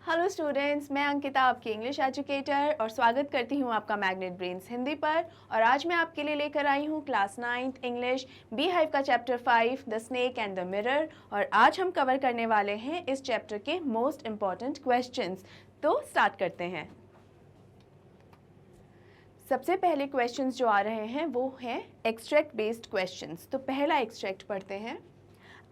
Hello students, मैं अंकिता आपकी English educator और स्वागत करती हूँ आपका मैग्नेट ब्रेन्स हिंदी पर। और आज मैं आपके लिए लेकर आई हूँ class 9th English beehive का chapter 5 the snake and the mirror. और आज हम कवर करने वाले हैं इस चैप्टर के मोस्ट इम्पॉर्टेंट क्वेश्चंस। तो स्टार्ट करते हैं। सबसे पहले क्वेश्चंस जो आ रहे हैं वो हैं एक्सट्रैक्ट बेस्ड क्वेश्चंस। तो पहला एक्सट्रैक्ट पढ़ते हैं।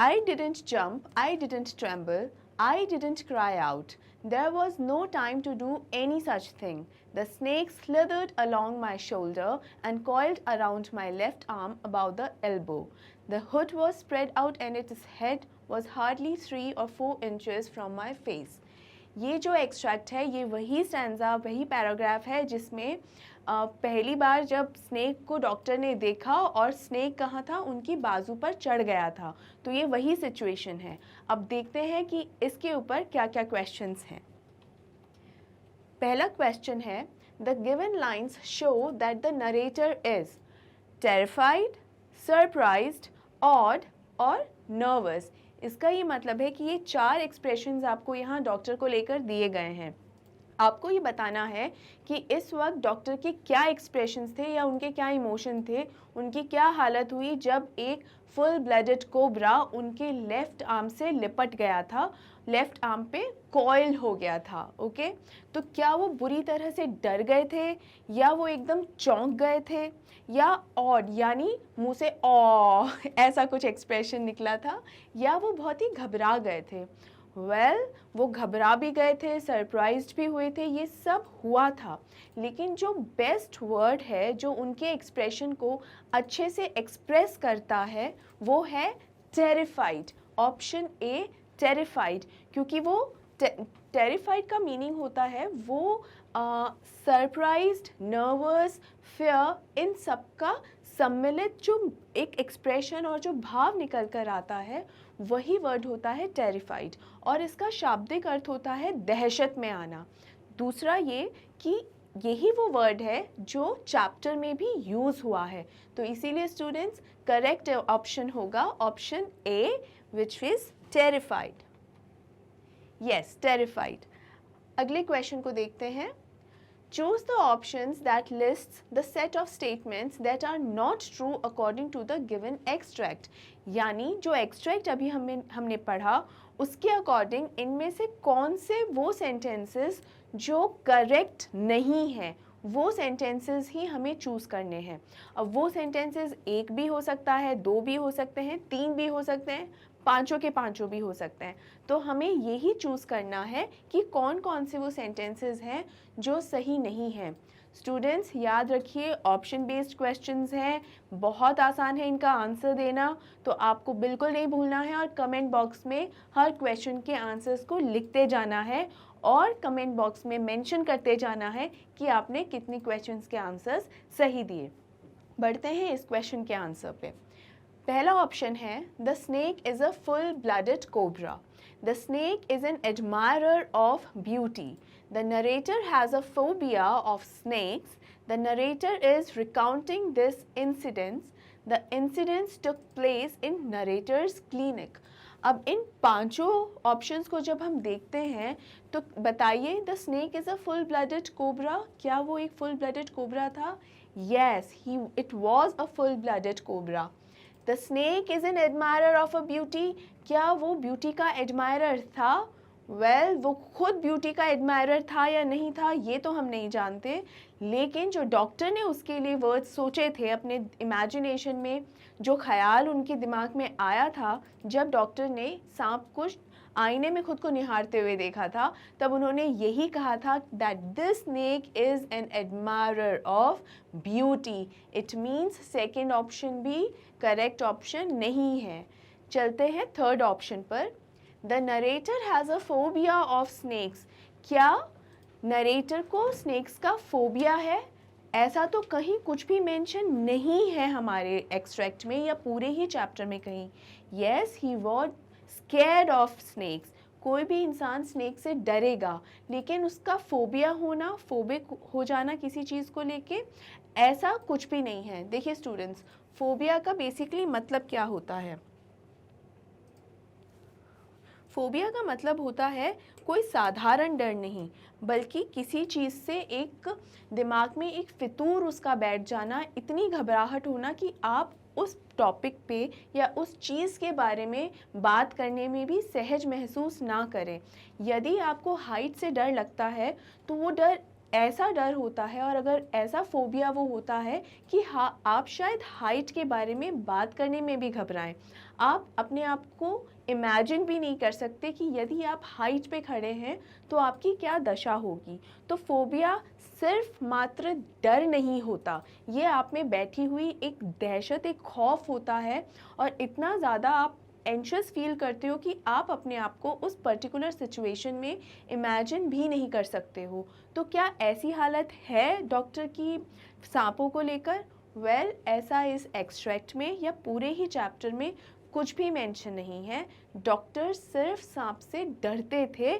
I didn't jump, I didn't tremble, I didn't cry out. There was no time to do any such thing. The snake slithered along my shoulder and coiled around my left arm about the elbow. The hood was spread out and its head was hardly 3 or 4 inches from my face. ये जो extract है ये वही stanza, वही paragraph है जिसमें पहली बार जब स्नेक को डॉक्टर ने देखा और स्नेक कहाँ था, उनकी बाजू पर चढ़ गया था। तो ये वही सिचुएशन है। अब देखते हैं कि इसके ऊपर क्या क्या क्वेश्चंस हैं। पहला क्वेश्चन है, the given lines show that the narrator is terrified, surprised, odd और नर्वस। इसका ये मतलब है कि ये 4 एक्सप्रेशंस आपको यहाँ डॉक्टर को लेकर दिए गए हैं। आपको ये बताना है कि इस वक्त डॉक्टर के क्या एक्सप्रेशंस थे या उनके क्या इमोशन थे, उनकी क्या हालत हुई जब एक फुल ब्लडेड कोबरा उनके लेफ्ट आर्म से लिपट गया था, लेफ्ट आर्म पे कॉइल हो गया था। ओके, तो क्या वो बुरी तरह से डर गए थे, या वो एकदम चौंक गए थे, या ऑड यानी मुंह से ऑ ऐसा कुछ एक्सप्रेशन निकला था, या वो बहुत ही घबरा गए थे। वो घबरा भी गए थे, सरप्राइज्ड भी हुए थे, ये सब हुआ था। लेकिन जो बेस्ट वर्ड है जो उनके एक्सप्रेशन को अच्छे से एक्सप्रेस करता है वो है टेरिफाइड। ऑप्शन ए टेरिफाइड, क्योंकि वो टेरिफाइड का मीनिंग होता है वो सरप्राइज्ड, नर्वस, फियर, इन सब का सम्मिलित जो एक एक्सप्रेशन और जो भाव निकल कर आता है वही वर्ड होता है टेरिफाइड। और इसका शाब्दिक अर्थ होता है दहशत में आना। दूसरा ये कि यही वो वर्ड है जो चैप्टर में भी यूज़ हुआ है। तो इसीलिए स्टूडेंट्स करेक्ट ऑप्शन होगा option A, which is terrified. Yes, terrified. अगले क्वेश्चन को देखते हैं। Choose the options that lists the set of statements that are not true according to the given extract। यानी जो एक्सट्रैक्ट अभी हमने पढ़ा उसके अकॉर्डिंग इनमें से कौन से वो सेंटेंसेस जो करेक्ट नहीं हैं, वो सेंटेंसेस ही हमें चूज़ करने हैं। अब वो सेंटेंसेस एक भी हो सकता है, 2 भी हो सकते हैं, 3 भी हो सकते हैं, 5 के 5 भी हो सकते हैं। तो हमें यही चूज़ करना है कि कौन कौन से वो सेंटेंसेस हैं जो सही नहीं हैं। स्टूडेंट्स याद रखिए, ऑप्शन बेस्ड क्वेश्चंस हैं, बहुत आसान है इनका आंसर देना। तो आपको बिल्कुल नहीं भूलना है और कमेंट बॉक्स में हर क्वेश्चन के आंसर्स को लिखते जाना है और कमेंट बॉक्स में मेंशन करते जाना है कि आपने कितने क्वेश्चंस के आंसर्स सही दिए। बढ़ते हैं इस क्वेश्चन के आंसर पे। पहला ऑप्शन है, the snake is a full blooded cobra. The snake is an admirer of beauty. The narrator has a phobia of snakes. The narrator is recounting this incidents. The incidents took place in narrator's clinic. अब इन 5 options को जब हम देखते हैं तो बताइए, the snake is a full blooded cobra, क्या वो एक फुल ब्लडेड कोबरा था? Yes, it was a full blooded cobra. The snake is an admirer of a beauty, क्या वो ब्यूटी का एडमायरर था? वो खुद ब्यूटी का एडमायरर था या नहीं था ये तो हम नहीं जानते, लेकिन जो डॉक्टर ने उसके लिए वर्ड्स सोचे थे अपने इमेजिनेशन में, जो ख्याल उनके दिमाग में आया था जब डॉक्टर ने सांप को आईने में खुद को निहारते हुए देखा था, तब उन्होंने यही कहा था that this snake is an admirer of beauty. It means second option भी करेक्ट ऑप्शन नहीं है। चलते हैं थर्ड ऑप्शन पर। The narrator has a phobia of snakes, क्या नरेटर को स्नेक्स का फोबिया है? ऐसा तो कहीं कुछ भी मेंशन नहीं है हमारे एक्सट्रैक्ट में या पूरे ही चैप्टर में कहीं। Yes, he was scared of snakes. कोई भी इंसान स्नेक से डरेगा, लेकिन उसका फोबिया होना, फोबिक हो जाना किसी चीज़ को लेके, ऐसा कुछ भी नहीं है। देखिए स्टूडेंट्स, फोबिया का बेसिकली मतलब क्या होता है? फोबिया का मतलब होता है कोई साधारण डर नहीं, बल्कि किसी चीज़ से एक दिमाग में एक फितूर उसका बैठ जाना, इतनी घबराहट होना कि आप उस टॉपिक पे या उस चीज़ के बारे में बात करने में भी सहज महसूस ना करें। यदि आपको हाइट से डर लगता है तो वो डर ऐसा डर होता है, और अगर ऐसा फोबिया वो होता है कि हाँ, आप शायद हाइट के बारे में बात करने में भी घबराएं। आप अपने आप को इमेजिन भी नहीं कर सकते कि यदि आप हाइट पे खड़े हैं तो आपकी क्या दशा होगी। तो फोबिया सिर्फ मात्र डर नहीं होता, ये आप में बैठी हुई एक दहशत, एक खौफ होता है, और इतना ज़्यादा आप एंशियस फील करते हो कि आप अपने आप को उस पर्टिकुलर सिचुएशन में इमेजिन भी नहीं कर सकते हो। तो क्या ऐसी हालत है डॉक्टर की सांपों को लेकर? वेल, ऐसा इस एक्सट्रैक्ट में या पूरे ही चैप्टर में कुछ भी मेंशन नहीं है। डॉक्टर सिर्फ सांप से डरते थे,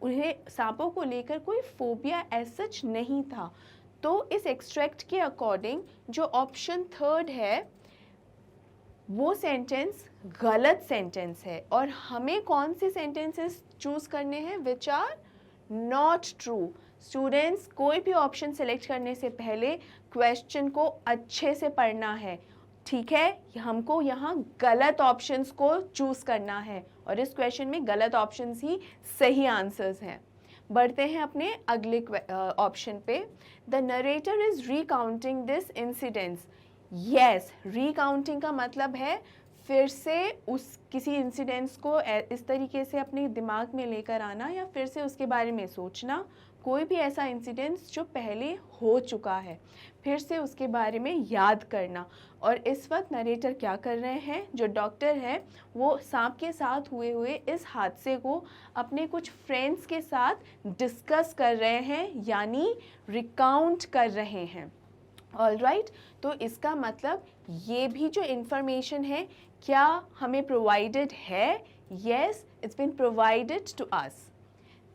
उन्हें सांपों को लेकर कोई फोबिया एज सच नहीं था। तो इस एक्सट्रैक्ट के अकॉर्डिंग जो ऑप्शन थर्ड है वो सेंटेंस गलत सेंटेंस है, और हमें कौन से सेंटेंसेस चूज करने हैं which are not true. Students, कोई भी ऑप्शन सेलेक्ट करने से पहले क्वेश्चन को अच्छे से पढ़ना है, ठीक है? हमको यहाँ गलत ऑप्शंस को चूज करना है, और इस क्वेश्चन में गलत ऑप्शंस ही सही आंसर्स हैं। बढ़ते हैं अपने अगले ऑप्शन पे। The narrator is recounting this incidents. Yes, recounting का मतलब है फिर से उस किसी इंसिडेंट्स को इस तरीके से अपने दिमाग में लेकर आना, या फिर से उसके बारे में सोचना, कोई भी ऐसा इंसिडेंट्स जो पहले हो चुका है फिर से उसके बारे में याद करना। और इस वक्त नरेटर क्या कर रहे हैं, जो डॉक्टर है वो सांप के साथ हुए इस हादसे को अपने कुछ फ्रेंड्स के साथ डिस्कस कर रहे हैं, यानी रिकाउंट कर रहे हैं। ऑलराइट, तो इसका मतलब ये भी जो इन्फॉर्मेशन है क्या हमें प्रोवाइडेड है? Yes, it's been provided to us.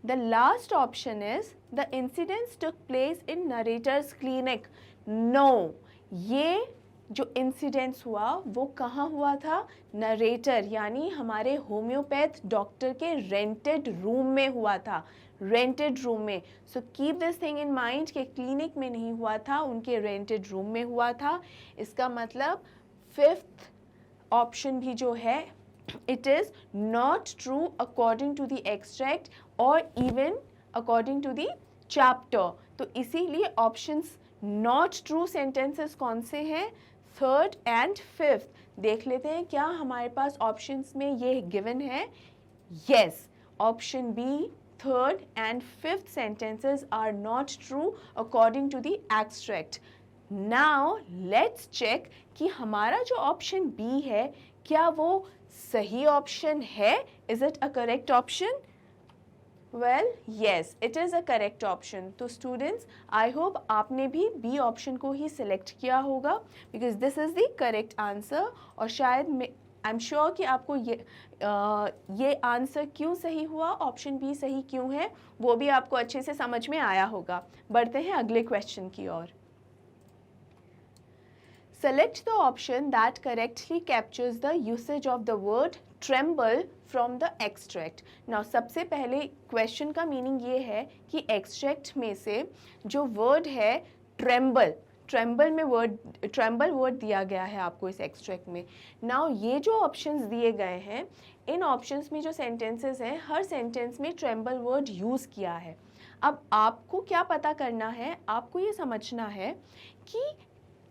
The last option is the incidents took place in narrator's clinic. No, ये जो इंसिडेंट्स हुआ वो कहाँ हुआ था? नरेटर यानी हमारे होम्योपैथ डॉक्टर के रेंटेड रूम में हुआ था, रेंटेड रूम में। So keep this thing in mind कि क्लिनिक में नहीं हुआ था, उनके रेंटेड रूम में हुआ था। इसका मतलब फिफ्थ ऑप्शन भी जो है it is not true according to the extract or even according to the chapter। तो इसीलिए ऑप्शंस नॉट ट्रू सेंटेंसेस कौन से हैं? Third and fifth. देख लेते हैं क्या हमारे पास ऑप्शंस में ये गिवन है। Yes, option B, third and fifth sentences are not true according to the extract. Now let's check कि हमारा जो ऑप्शन बी है क्या वो सही ऑप्शन है? Is it a correct option? Well, yes, it is a correct option. तो students, I hope आपने भी बी ऑप्शन को ही सिलेक्ट किया होगा, because this is the correct answer. और शायद आई एम श्योर कि आपको ये आंसर क्यों सही हुआ, ऑप्शन बी सही क्यों है, वो भी आपको अच्छे से समझ में आया होगा। बढ़ते हैं अगले क्वेश्चन की ओर। Select the option that correctly captures the usage of the word tremble from the extract. Now सबसे पहले क्वेश्चन का मीनिंग ये है कि एक्सट्रैक्ट में से जो वर्ड है ट्रेम्बल, ट्रेम्बल में वर्ड, ट्रेम्बल वर्ड दिया गया है आपको इस एक्सट्रैक्ट में। नाउ ये जो ऑप्शंस दिए गए हैं, इन ऑप्शंस में जो सेंटेंसेस हैं, हर सेंटेंस में ट्रेम्बल वर्ड यूज़ किया है। अब आपको क्या पता करना है, आपको ये समझना है कि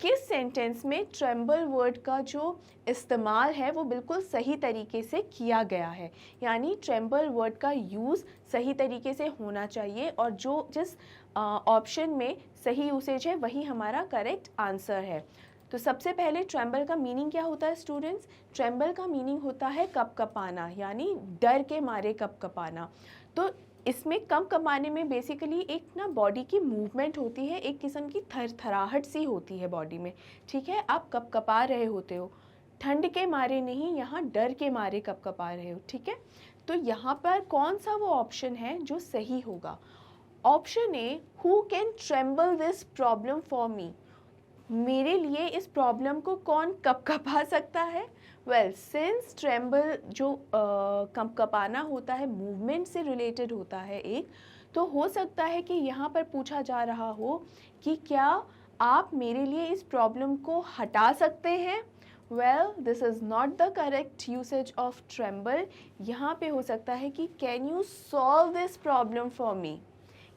किस सेंटेंस में ट्रेम्बल वर्ड का जो इस्तेमाल है वो बिल्कुल सही तरीके से किया गया है, यानी ट्रेम्बल वर्ड का यूज़ सही तरीके से होना चाहिए, और जो जिस ऑप्शन में सही यूसेज है वही हमारा करेक्ट आंसर है। तो सबसे पहले ट्रेम्बल का मीनिंग क्या होता है स्टूडेंट्स? ट्रेम्बल का मीनिंग होता है कपकपाना, यानी डर के मारे कपकपाना। तो इसमें कपकपाने में बेसिकली एक ना बॉडी की मूवमेंट होती है, एक किस्म की थरथराहट सी होती है बॉडी में, ठीक है? आप कपकपा रहे होते हो, ठंड के मारे नहीं, यहाँ डर के मारे कपकपा रहे हो, ठीक है? तो यहाँ पर कौन सा वो ऑप्शन है जो सही होगा? Option A, who can tremble this problem for me. मेरे लिए इस प्रॉब्लम को कौन कपकपा सकता है? वेल सिंस ट्रेम्बल जो कँपकँपाना होता है मूवमेंट से रिलेटेड होता है एक, तो हो सकता है कि यहाँ पर पूछा जा रहा हो कि क्या आप मेरे लिए इस प्रॉब्लम को हटा सकते हैं। Well this is not the correct usage of tremble. यहाँ पे हो सकता है कि can you solve this problem for me,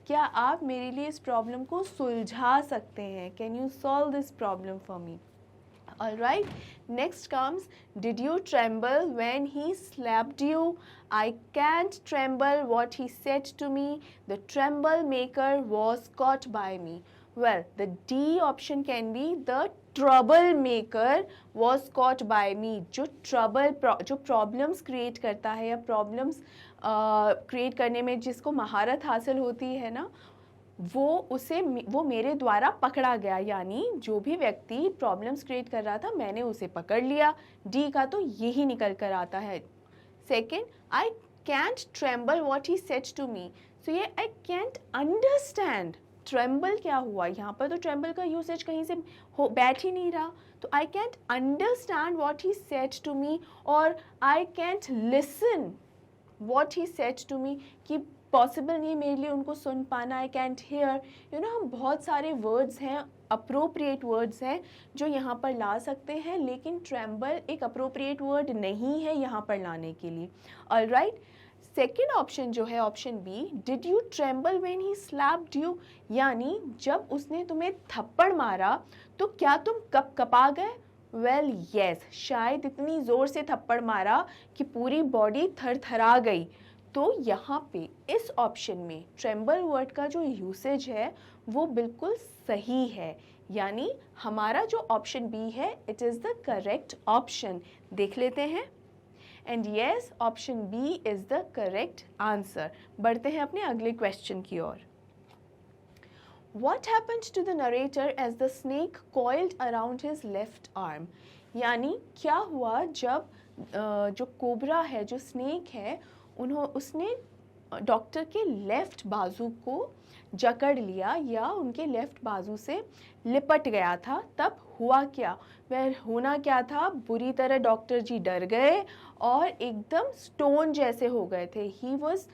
क्या आप मेरे लिए इस प्रॉब्लम को सुलझा सकते हैं, can you solve this problem for me. All right, next comes, did you tremble when he slapped you? I can't tremble what he said to me. The tremble maker was caught by me. Well, the D option can be the trouble maker was caught by me. जो जो problems create करता है या problems create करने में जिसको महारत हासिल होती है ना, वो मेरे द्वारा पकड़ा गया, यानी जो भी व्यक्ति प्रॉब्लम्स क्रिएट कर रहा था मैंने उसे पकड़ लिया। डी का तो यही निकल कर आता है। Second, I can't tremble what he said to me, so ये आई कैंट अंडरस्टैंड। ट्रेम्बल क्या हुआ यहाँ पर, तो ट्रेम्बल का यूसेज कहीं से बैठ ही नहीं रहा, तो I can't understand what he said to me, और I can't listen what he said to me, कि पॉसिबल नहीं मेरे लिए उनको सुन पाना। I can't hear, you know, हम बहुत सारे वर्ड्स हैं, अप्रोप्रिएट वर्ड्स हैं जो यहाँ पर ला सकते हैं, लेकिन ट्रेम्बल एक अप्रोप्रिएट वर्ड नहीं है यहाँ पर लाने के लिए। ऑल राइट, सेकेंड ऑप्शन जो है option B, did you tremble when he slapped you, यानी जब उसने तुम्हें थप्पड़ मारा तो क्या तुम कँपा गए। वेल येस, शायद इतनी ज़ोर से थप्पड़ मारा कि पूरी बॉडी थरथरा गई। तो यहाँ पे इस ऑप्शन में ट्रेम्बल वर्ड का जो यूसेज है वो बिल्कुल सही है, यानी हमारा जो ऑप्शन बी है it is the correct option. देख लेते हैं, and yes option B is the correct answer. बढ़ते हैं अपने अगले क्वेश्चन की ओर। What happened to the narrator as the snake coiled around his left arm? यानी क्या हुआ जब जो कोबरा है, जो स्नेक है, उसने डॉक्टर के लेफ़्ट बाजू को जकड़ लिया या उनके लेफ़्ट बाजू से लिपट गया था, तब हुआ क्या। वह होना क्या था, बुरी तरह डॉक्टर जी डर गए और एकदम स्टोन जैसे हो गए थे। He was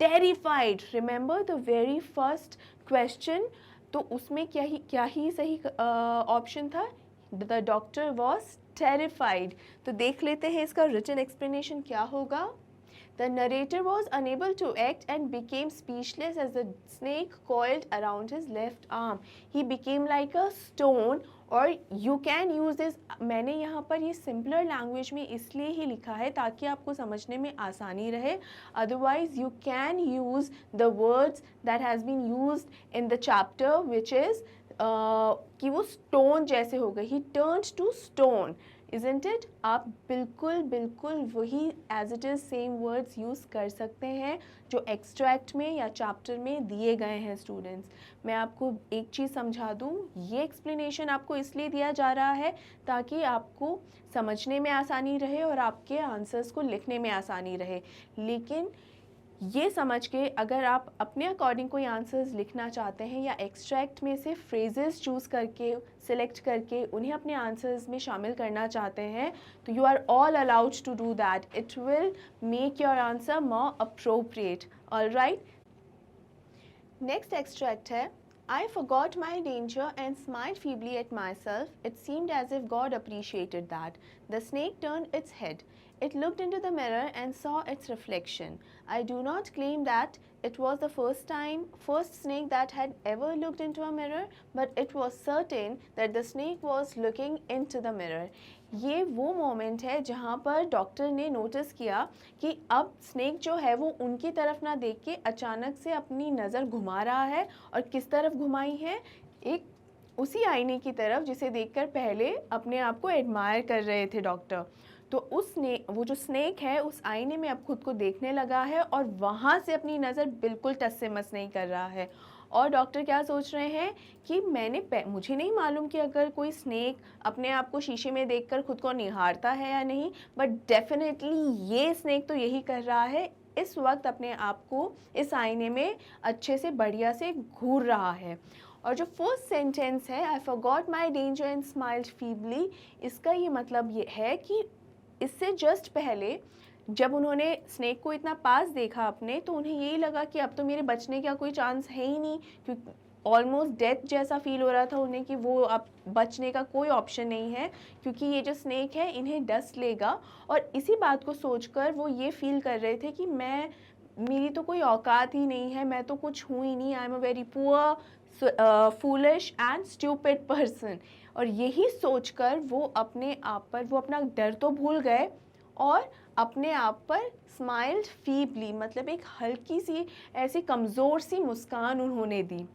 terrified. Remember the very first question, तो उसमें क्या ही सही ऑप्शन था, द डॉक्टर वॉज टेरिफाइड। तो देख लेते हैं इसका रिटन एक्सप्लेनेशन क्या होगा। The narrator was unable to act and became speechless as the snake coiled around his left arm. He became like a stone, और you can use this, मैंने यहाँ पर ये सिंपलर लैंग्वेज में इसलिए ही लिखा है ताकि आपको समझने में आसानी रहे। Otherwise you can use the words that has been used in the chapter which is कि वो स्टोन जैसे हो गए, he turned to stone, isn't it? आप बिल्कुल वही as it is same words use कर सकते हैं जो एक्सट्रैक्ट में या चैप्टर में दिए गए हैं स्टूडेंट्स। मैं आपको एक चीज़ समझा दूँ, ये एक्सप्लेनेशन आपको इसलिए दिया जा रहा है ताकि आपको समझने में आसानी रहे और आपके आंसर्स को लिखने में आसानी रहे। लेकिन ये समझ के अगर आप अपने अकॉर्डिंग कोई आंसर्स लिखना चाहते हैं या एक्सट्रैक्ट में से फ्रेजेस चूज़ करके सिलेक्ट करके उन्हें अपने आंसर्स में शामिल करना चाहते हैं, तो you are all allowed to do that. It will make your answer more appropriate. All right, next extract है, I forgot my danger and smiled feebly at myself. It seemed as if God appreciated that. The snake turned its head. It looked into the mirror and saw its reflection. I do not claim that it was the first snake that had ever looked into a mirror, but it was certain that the snake was looking into the mirror. ये वो moment है जहाँ पर doctor ने notice किया कि अब snake जो है वो उनकी तरफ ना देख के अचानक से अपनी नज़र घुमा रहा है, और किस तरफ घुमाई है, एक उसी आईने की तरफ जिसे देखकर पहले अपने आप को एडमायर कर रहे थे डॉक्टर। तो वो जो स्नेक है उस आईने में अब खुद को देखने लगा है और वहाँ से अपनी नज़र बिल्कुल टस से मस नहीं कर रहा है। और डॉक्टर क्या सोच रहे हैं कि मुझे नहीं मालूम कि अगर कोई स्नेक अपने आप को शीशे में देखकर खुद को निहारता है या नहीं, बट डेफिनेटली ये स्नेक तो यही कर रहा है, इस वक्त अपने आप को इस आईने में अच्छे से बढ़िया से घूर रहा है। और जो फर्स्ट सेंटेंस है, I forgot my danger and smiled feebly, इसका ये मतलब ये है कि इससे जस्ट पहले जब उन्होंने स्नेक को इतना पास देखा अपने, तो उन्हें यही लगा कि अब तो मेरे बचने का कोई चांस है ही नहीं, क्योंकि ऑलमोस्ट डेथ जैसा फील हो रहा था उन्हें कि वो अब बचने का कोई ऑप्शन नहीं है, क्योंकि ये जो स्नेक है इन्हें डस लेगा। और इसी बात को सोचकर वो ये फील कर रहे थे कि मेरी तो कोई औकात ही नहीं है, मैं तो कुछ हूँ ही नहीं, I am a very poor foolish and stupid person. और यही सोचकर वो अपने आप पर, वो अपना डर तो भूल गए और अपने आप पर स्माइल्ड फीबली, मतलब एक हल्की सी ऐसी कमज़ोर सी मुस्कान उन्होंने दी।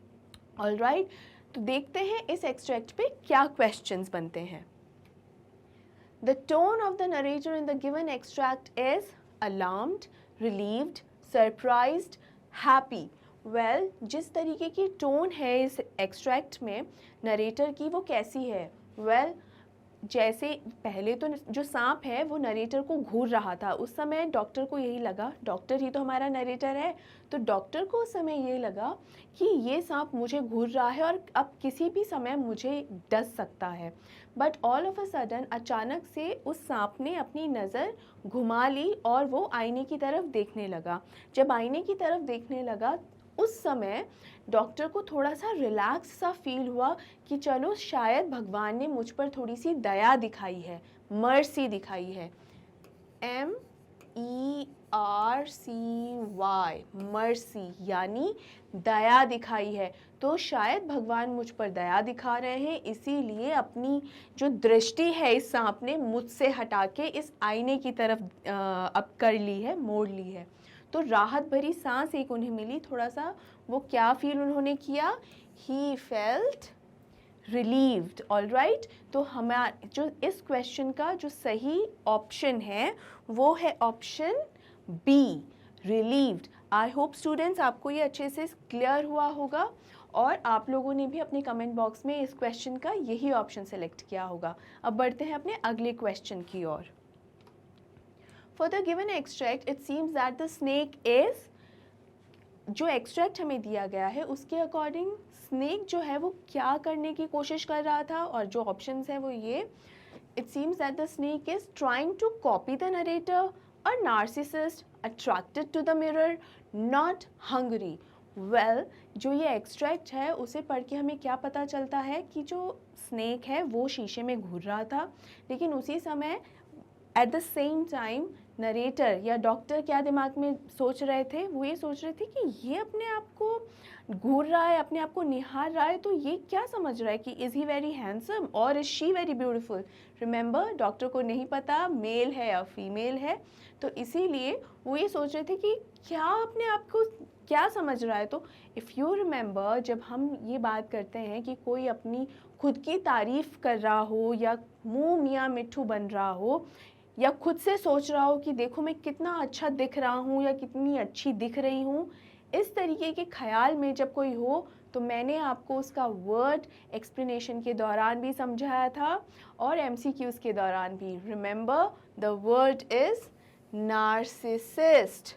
ऑलराइट, तो देखते हैं इस एक्सट्रैक्ट पे क्या क्वेश्चंस बनते हैं। The tone of the narrator in the given extract is alarmed, relieved, surprised, happy. Well, जिस तरीके की टोन है इस एक्सट्रैक्ट में नरेटर की, वो कैसी है? वेल, जैसे पहले तो जो सांप है वो नरेटर को घूर रहा था, उस समय डॉक्टर को यही लगा, डॉक्टर ही तो हमारा नरेटर है, तो डॉक्टर को उस समय ये लगा कि ये सांप मुझे घूर रहा है और अब किसी भी समय मुझे डस सकता है। But all of a sudden अचानक से उस सांप ने अपनी नज़र घुमा ली और वो आईने की तरफ देखने लगा। जब आईने की तरफ देखने लगा उस समय डॉक्टर को थोड़ा सा रिलैक्स सा फील हुआ कि चलो शायद भगवान ने मुझ पर थोड़ी सी दया दिखाई है, मर्सी दिखाई है। MERCY, मर्सी, यानी दया दिखाई है। तो शायद भगवान मुझ पर दया दिखा रहे हैं, इसीलिए अपनी जो दृष्टि है इस सांप ने मुझसे हटा के इस आईने की तरफ अब कर ली है, मोड़ ली है। तो राहत भरी सांस एक उन्हें मिली, थोड़ा सा वो क्या फील उन्होंने किया? He felt relieved. ऑलराइट, तो हमारा जो इस क्वेश्चन का जो सही ऑप्शन है वो है option B, relieved. I hope students आपको ये अच्छे से क्लियर हुआ होगा और आप लोगों ने भी अपने कमेंट बॉक्स में इस क्वेश्चन का यही ऑप्शन सेलेक्ट किया होगा। अब बढ़ते हैं अपने अगले क्वेश्चन की ओर। For the given extract, it seems that the snake is, जो एक्सट्रैक्ट हमें दिया गया है उसके अकॉर्डिंग स्नेक जो है वो क्या करने की कोशिश कर रहा था, और जो ऑप्शंस हैं वो ये, it seems that the snake is trying to copy the narrator, a narcissist, attracted to the mirror, not hungry. Well, जो ये एक्सट्रैक्ट है उसे पढ़ के हमें क्या पता चलता है कि जो स्नेक है वो शीशे में घूर रहा था, लेकिन उसी समय at the same time narrator या डॉक्टर क्या दिमाग में सोच रहे थे? वो ये सोच रहे थे कि ये अपने आप को घूर रहा है, अपने आप को निहार रहा है, तो ये क्या समझ रहा है कि इज़ ही वेरी हैंडसम और is she very beautiful. Remember, doctor को नहीं पता मेल है या फीमेल है, तो इसीलिए वो ये सोच रहे थे कि क्या अपने आप को क्या समझ रहा है। तो इफ़ यू रिमेंबर, जब हम ये बात करते हैं कि कोई अपनी खुद की तारीफ़ कर रहा हो या मुँह मियाँ मिट्ठू बन रहा हो या खुद से सोच रहा हो कि देखो मैं कितना अच्छा दिख रहा हूँ या कितनी अच्छी दिख रही हूँ, इस तरीके के ख्याल में जब कोई हो, तो मैंने आपको उसका वर्ड एक्सप्लेनेशन के दौरान भी समझाया था और MCQs के दौरान भी। Remember, the word is narcissist.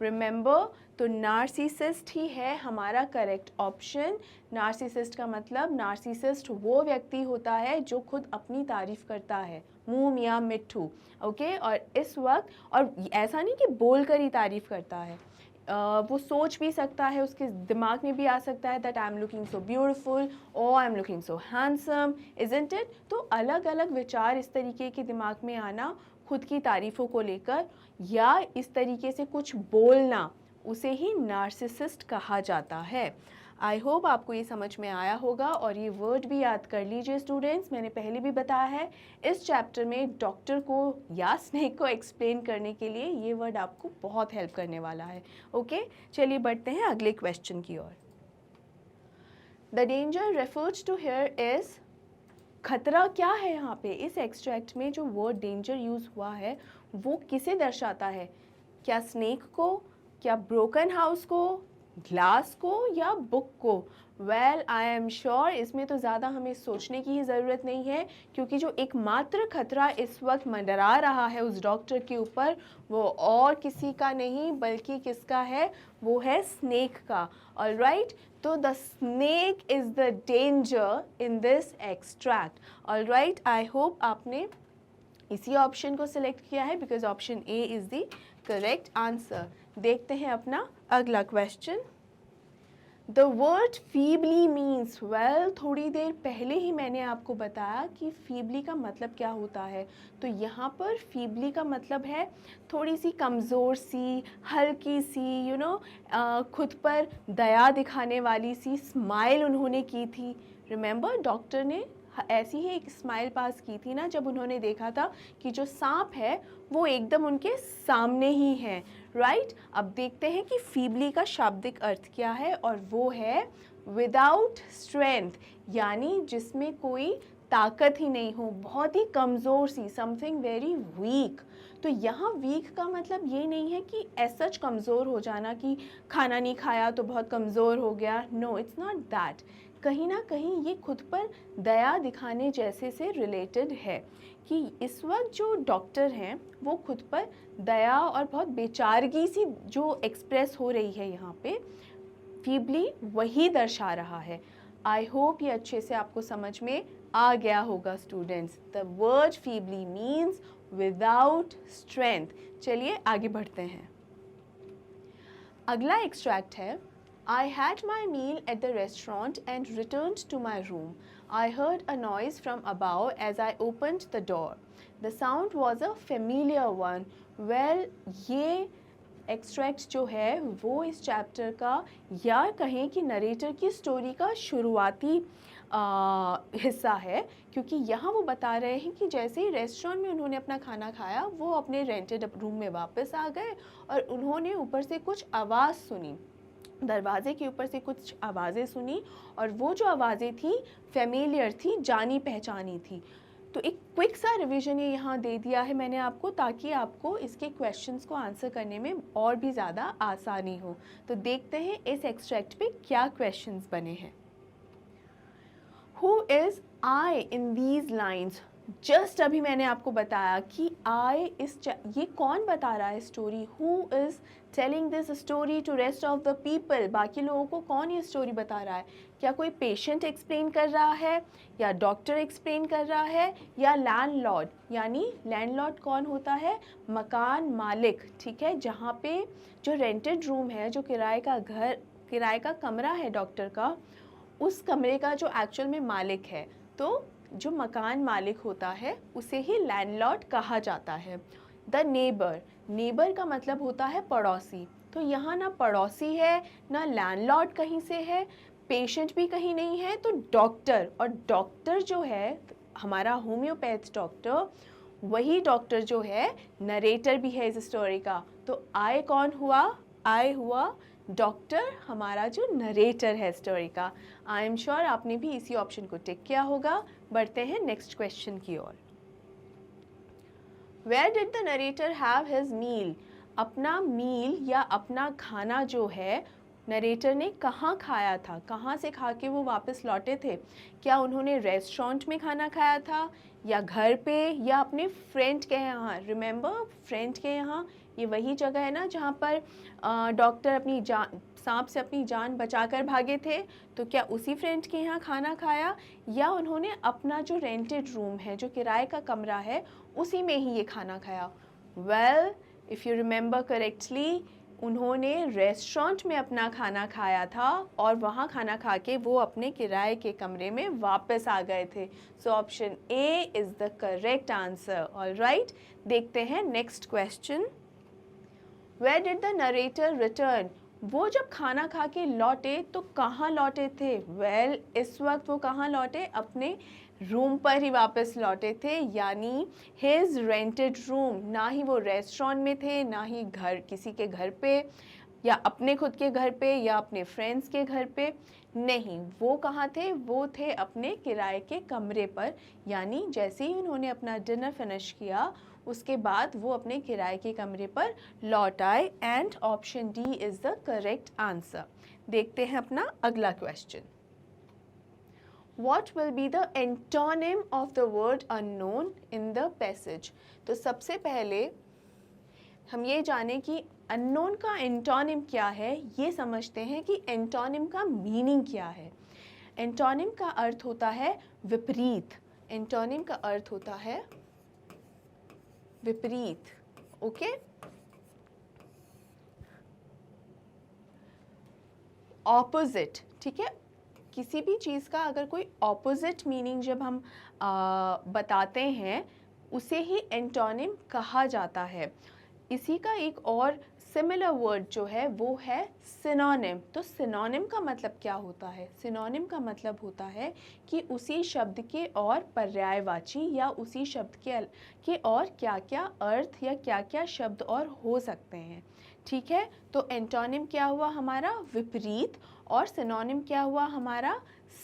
Remember, तो नार्सिसिस्ट ही है हमारा करेक्ट ऑप्शन। नार्सिसिस्ट का मतलब, नार्सिसिस्ट वो व्यक्ति होता है जो खुद अपनी तारीफ़ करता है, मुँह मियाँ मिट्ठू। ओके, और इस वक्त, और ऐसा नहीं कि बोल कर ही तारीफ़ करता है, वो सोच भी सकता है, उसके दिमाग में भी आ सकता है that I am looking so beautiful और I am looking so handsome, isn't it. तो अलग अलग विचार इस तरीके के दिमाग में आना खुद की तारीफ़ों को लेकर, या इस तरीके से कुछ बोलना, उसे ही नार्सिसिस्ट कहा जाता है। आई होप आपको ये समझ में आया होगा, और ये वर्ड भी याद कर लीजिए स्टूडेंट्स। मैंने पहले भी बताया है, इस चैप्टर में डॉक्टर को या स्नेक को एक्सप्लेन करने के लिए ये वर्ड आपको बहुत हेल्प करने वाला है। ओके, चलिए बढ़ते हैं अगले क्वेश्चन की ओर। The danger referred to here is, खतरा क्या है यहाँ पे? इस एक्सट्रैक्ट में जो वर्ड डेंजर यूज़ हुआ है वो किसे दर्शाता है? क्या स्नेक को, क्या ब्रोकन हाउस को, ग्लास को, या बुक को? वेल, आई एम श्योर इसमें तो ज़्यादा हमें सोचने की ही ज़रूरत नहीं है, क्योंकि जो एकमात्र खतरा इस वक्त मंडरा रहा है उस डॉक्टर के ऊपर, वो और किसी का नहीं बल्कि किसका है? वो है स्नेक का। ऑलराइट, तो the snake is the danger in this extract. Alright, I hope आपने इसी ऑप्शन को सिलेक्ट किया है because option A is the correct answer. देखते हैं अपना अगला question. The word feebly means, well थोड़ी देर पहले ही मैंने आपको बताया कि फीबली का मतलब क्या होता है। तो यहाँ पर फीबली का मतलब है थोड़ी सी कमज़ोर सी, हल्की सी, खुद पर दया दिखाने वाली सी स्माइल उन्होंने की थी। रिमेंबर डॉक्टर ने ऐसी ही एक स्माइल पास की थी ना जब उन्होंने देखा था कि जो सांप है वो एकदम उनके सामने ही है, राइट। अब देखते हैं कि फीबली का शाब्दिक अर्थ क्या है, और वो है विदाउट स्ट्रेंथ, यानी जिसमें कोई ताकत ही नहीं हो, बहुत ही कमज़ोर सी, समथिंग वेरी वीक। तो यहाँ वीक का मतलब ये नहीं है कि ऐसा कमज़ोर हो जाना कि खाना नहीं खाया तो बहुत कमज़ोर हो गया, नो इट्स नॉट दैट। कहीं ना कहीं ये खुद पर दया दिखाने जैसे से रिलेटेड है कि इस वक्त जो डॉक्टर हैं वो खुद पर दया और बहुत बेचारगी सी जो एक्सप्रेस हो रही है यहाँ पे, फीबली वही दर्शा रहा है। आई होप ये अच्छे से आपको समझ में आ गया होगा students. The word feebly means without strength. चलिए आगे बढ़ते हैं। अगला एक्सट्रैक्ट है, I had my meal at the restaurant and returned to my room. I heard a noise from above as I opened the door. The sound was a familiar one. Well, ये extract जो है वो इस chapter का, या कहें कि narrator की स्टोरी का शुरुआती हिस्सा है, क्योंकि यहाँ वो बता रहे हैं कि जैसे ही रेस्टोरेंट में उन्होंने अपना खाना खाया वो अपने रेंटेड रूम में वापस आ गए और उन्होंने ऊपर से कुछ आवाज़ सुनी, दरवाजे के ऊपर से कुछ आवाज़ें सुनी, और वो जो आवाज़ें थी फेमिलियर थी, जानी पहचानी थी। तो एक क्विक सा रिवीजन ये यहाँ दे दिया है मैंने आपको, ताकि आपको इसके क्वेश्चंस को आंसर करने में और भी ज़्यादा आसानी हो। तो देखते हैं इस एक्सट्रैक्ट पे क्या क्वेश्चंस बने हैं। Who is I in these lines? Just अभी मैंने आपको बताया कि आई ये कौन बता रहा है story, who is telling this story to rest of the people, बाकी लोगों को कौन ये स्टोरी बता रहा है। क्या कोई पेशेंट एक्सप्लेन कर रहा है, या डॉक्टर एक्सप्लेन कर रहा है, या लैंडलॉर्ड। यानी लैंडलॉर्ड कौन होता है, मकान मालिक, ठीक है, जहाँ पे जो रेंटेड रूम है, जो किराए का कमरा है डॉक्टर का, उस कमरे का जो एक्चुअल में मालिक है, तो जो मकान मालिक होता है उसे ही लैंडलॉर्ड कहा जाता है। द नेबर, नेबर का मतलब होता है पड़ोसी। तो यहाँ ना पड़ोसी है ना लैंडलॉर्ड कहीं से है, पेशेंट भी कहीं नहीं है, तो डॉक्टर, और डॉक्टर जो है हमारा होम्योपैथ डॉक्टर, वही डॉक्टर जो है नरेटर भी है इस स्टोरी का। तो आई कौन हुआ, आई हुआ डॉक्टर, हमारा जो नरेटर है स्टोरी का। आई एम श्योर आपने भी इसी ऑप्शन को टिक किया होगा। बढ़ते हैं नेक्स्ट क्वेश्चन की ओर। Where did the narrator have his meal? अपना मील या अपना खाना जो है नरेटर ने कहाँ खाया था, कहाँ से खा के वो वापस लौटे थे। क्या उन्होंने रेस्टोरेंट में खाना खाया था, या घर पे, या अपने फ्रेंड के यहाँ। रिमेंबर फ्रेंड के यहाँ, ये वही जगह है ना जहाँ पर डॉक्टर अपनी सांप से अपनी जान बचाकर भागे थे। तो क्या उसी फ्रेंड के यहाँ खाना खाया, या उन्होंने अपना जो रेंटेड रूम है, जो किराए का कमरा है, उसी में ही ये खाना खाया। Well if you remember correctly, उन्होंने रेस्टोरेंट में अपना खाना खाया था और वहाँ खाना खा के वो अपने किराए के कमरे में वापस आ गए थे। So option A is the correct answer. Alright, देखते हैं next question. Where did the narrator return? वो जब खाना खा के लौटे तो कहाँ लौटे थे? वेल इस वक्त वो कहाँ लौटे, अपने रूम पर ही वापस लौटे थे, यानी हिज रेंटेड रूम। ना ही वो रेस्टोरेंट में थे, ना ही घर किसी के घर पे, या अपने खुद के घर पे, या अपने फ्रेंड्स के घर पे। नहीं, वो कहाँ थे, वो थे अपने किराए के कमरे पर। यानी जैसे ही उन्होंने अपना डिनर फिनिश किया उसके बाद वो अपने किराए के कमरे पर लौट आए, and option D is the correct answer. देखते हैं अपना अगला question. What will be the antonym of the word unknown in the passage? तो सबसे पहले हम ये जाने कि unknown का एंटोनिम क्या है, ये समझते हैं कि एंटोनिम का मीनिंग क्या है। एंटोनिम का अर्थ होता है विपरीत। एंटोनिम का अर्थ होता है विपरीत, ओके। ऑपोजिट, ठीक है। किसी भी चीज़ का अगर कोई ऑपोजिट मीनिंग जब हम बताते हैं उसे ही एंटोनिम कहा जाता है। इसी का एक और सिमिलर वर्ड जो है वो है सिनोनिम। तो सिनोनिम का मतलब क्या होता है? सिनोनिम का मतलब होता है कि उसी शब्द के और पर्यायवाची या उसी शब्द के और क्या क्या अर्थ या क्या क्या शब्द और हो सकते हैं, ठीक है। तो एंटोनिम क्या हुआ हमारा? विपरीत। और सिनोनिम क्या हुआ हमारा?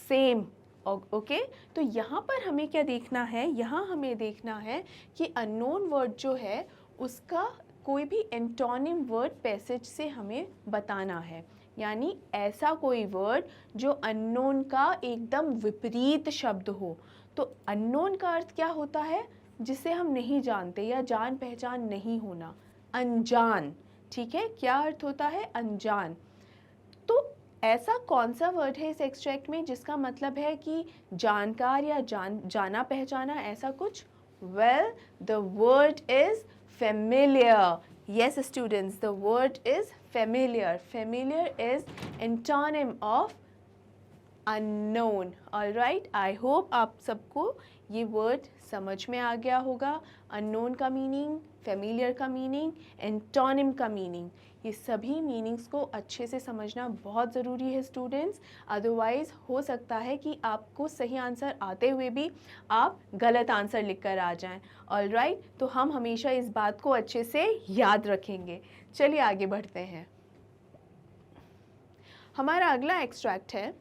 Same, okay. तो यहाँ पर हमें क्या देखना है? यहाँ हमें देखना है कि अननोन वर्ड जो है उसका कोई भी एंटोनिम वर्ड पैसेज से हमें बताना है, यानी ऐसा कोई वर्ड जो अननोन का एकदम विपरीत शब्द हो। तो अननोन का अर्थ क्या होता है? जिसे हम नहीं जानते या जान पहचान नहीं होना, अनजान, ठीक है। क्या अर्थ होता है? अनजान। तो ऐसा कौन सा वर्ड है इस एक्सट्रैक्ट में जिसका मतलब है कि जानकार या जाना पहचाना, ऐसा कुछ? Well, the word is familiar. Yes students, the word is familiar. Familiar is antonym of unknown. All right, I hope आप सबको ये word समझ में आ गया होगा। unknown का meaning, familiar का meaning, antonym का meaning, ये सभी मीनिंग्स को अच्छे से समझना बहुत ज़रूरी है स्टूडेंट्स। अदरवाइज़ हो सकता है कि आपको सही आंसर आते हुए भी आप गलत आंसर लिख कर आ जाएं। ऑलराइट, तो हम हमेशा इस बात को अच्छे से याद रखेंगे। चलिए आगे बढ़ते हैं। हमारा अगला एक्सट्रैक्ट है,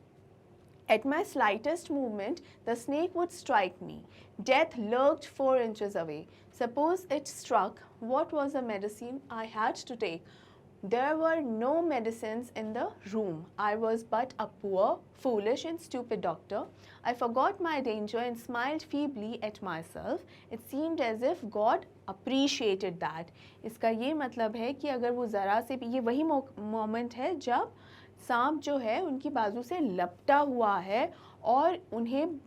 At my slightest movement, the snake would strike me. Death lurked 4 inches away. Suppose it struck, what was the medicine I had to take? There were no medicines in the room. I was but a poor, foolish and stupid doctor. I forgot my danger and smiled feebly at myself. It seemed as if God appreciated that. इसका ये मतलब है कि अगर वो ज़रा से भी, ये वही मोमेंट है जब सांप जो है उनकी बाजू से लपटा हुआ है और उन्हें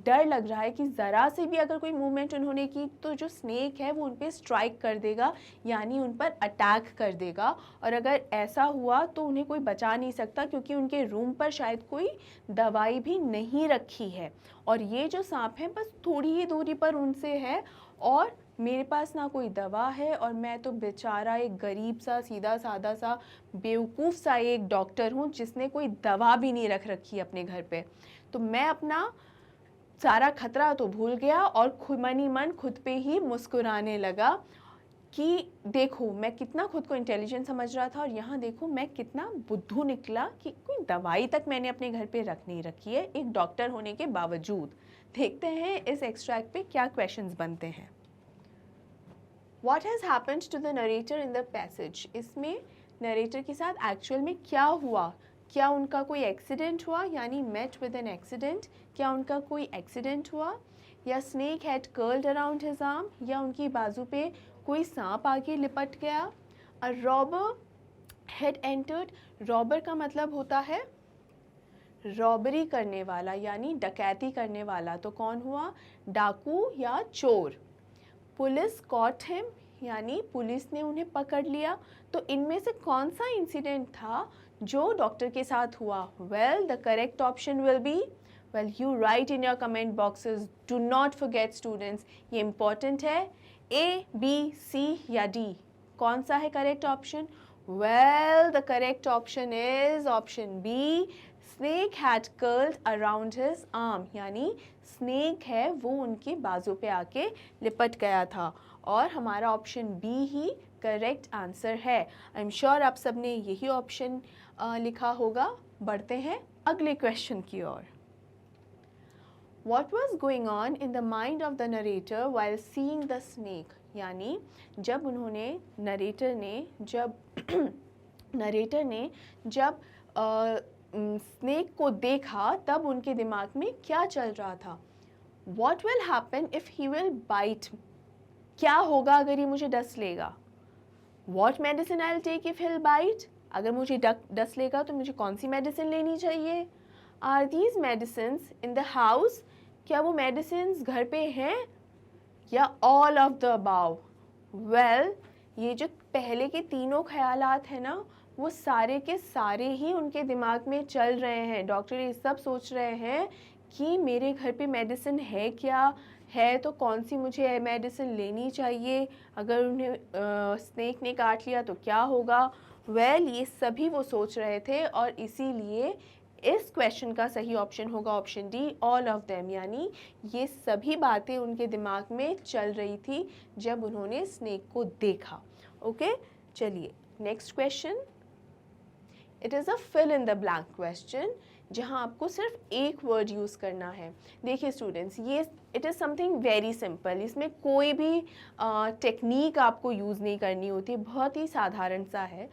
डर लग रहा है कि ज़रा से भी अगर कोई मूवमेंट उन्होंने की तो जो स्नेक है वो उन पर स्ट्राइक कर देगा, यानी उन पर अटैक कर देगा। और अगर ऐसा हुआ तो उन्हें कोई बचा नहीं सकता, क्योंकि उनके रूम पर शायद कोई दवाई भी नहीं रखी है और ये जो सांप है बस थोड़ी ही दूरी पर उनसे है और मेरे पास ना कोई दवा है और मैं तो बेचारा एक गरीब सा, सीधा सादा सा, बेवकूफ़ सा एक डॉक्टर हूँ जिसने कोई दवा भी नहीं रख रखी अपने घर पे। तो मैं अपना सारा खतरा तो भूल गया और मन ही मन खुद पे ही मुस्कुराने लगा कि देखो मैं कितना खुद को इंटेलिजेंट समझ रहा था और यहाँ देखो मैं कितना बुद्धू निकला कि कोई दवाई तक मैंने अपने घर पे रख नहीं रखी है, एक डॉक्टर होने के बावजूद। देखते हैं इस एक्सट्रैक्ट पे क्या क्वेश्चंस बनते हैं। What has happened to the narrator in the passage? इसमें नरेटर के साथ एक्चुअल में क्या हुआ? क्या उनका कोई एक्सीडेंट हुआ, यानी met with an accident? क्या उनका कोई एक्सीडेंट हुआ, या snake had curled around his arm, या उनकी बाजू पे कोई सांप आके लिपट गया? A robber had entered. Robber का मतलब होता है रॉबरी करने वाला, यानी डकैती करने वाला। तो कौन हुआ? डाकू या चोर। पुलिस कॉट हिम, यानी पुलिस ने उन्हें पकड़ लिया। तो इनमें से कौन सा इंसिडेंट था जो डॉक्टर के साथ हुआ? Well, the correct option will be, well you write in your comment boxes, do not forget students, ये इंपॉर्टेंट है। ए, बी, सी या डी, कौन सा है correct option? Well, the correct option is option B, snake had curled around his arm, यानी snake है वो उनके बाजू पे आके लिपट गया था और हमारा ऑप्शन बी ही करेक्ट आंसर है। आई एम श्योर आप सब ने यही ऑप्शन लिखा होगा। बढ़ते हैं अगले क्वेश्चन की ओर। What was going on in the mind of the narrator while seeing the snake? यानी जब उन्होंने नरेटर ने जब स्नेक को देखा तब उनके दिमाग में क्या चल रहा था? What will happen if he will bite? क्या होगा अगर ये मुझे डस लेगा? What medicine I'll take if he'll bite? अगर मुझे डस लेगा तो मुझे कौन सी मेडिसिन लेनी चाहिए? Are these medicines in the house? क्या वो मेडिसिन घर पे हैं? या all of the above? Well ये जो पहले के तीनों ख्यालात हैं ना, वो सारे के सारे ही उनके दिमाग में चल रहे हैं। डॉक्टर ये सब सोच रहे हैं कि मेरे घर पे मेडिसिन है क्या, है तो कौन सी मुझे मेडिसिन लेनी चाहिए, अगर उन्हें स्नेक ने काट लिया तो क्या होगा। वेल ये सभी वो सोच रहे थे, और इसीलिए इस क्वेश्चन का सही ऑप्शन होगा option D, all of them. यानी ये सभी बातें उनके दिमाग में चल रही थी जब उन्होंने स्नेक को देखा। ओके, चलिए next question. It is a fill in the blank question, जहाँ आपको सिर्फ एक वर्ड यूज़ करना है। देखिए स्टूडेंट्स, ये it is something very simple, इसमें कोई भी टेक्निक आपको यूज़ नहीं करनी होती, बहुत ही साधारण सा है।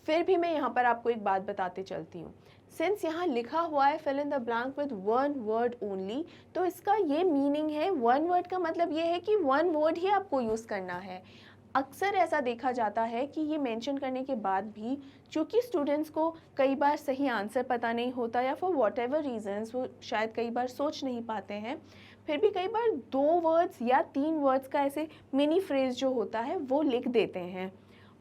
फिर भी मैं यहाँ पर आपको एक बात बताते चलती हूँ। सिंस यहाँ लिखा हुआ है fill in the blank with one word only, तो इसका ये मीनिंग है, वन वर्ड का मतलब ये है कि वन वर्ड ही आपको यूज़ करना है। अक्सर ऐसा देखा जाता है कि ये मेंशन करने के बाद भी, चूँकि स्टूडेंट्स को कई बार सही आंसर पता नहीं होता, या फॉर वॉट एवर रीजन्स वो शायद कई बार सोच नहीं पाते हैं, फिर भी कई बार 2 वर्ड्स या 3 वर्ड्स का ऐसे मिनी फ्रेज जो होता है वो लिख देते हैं।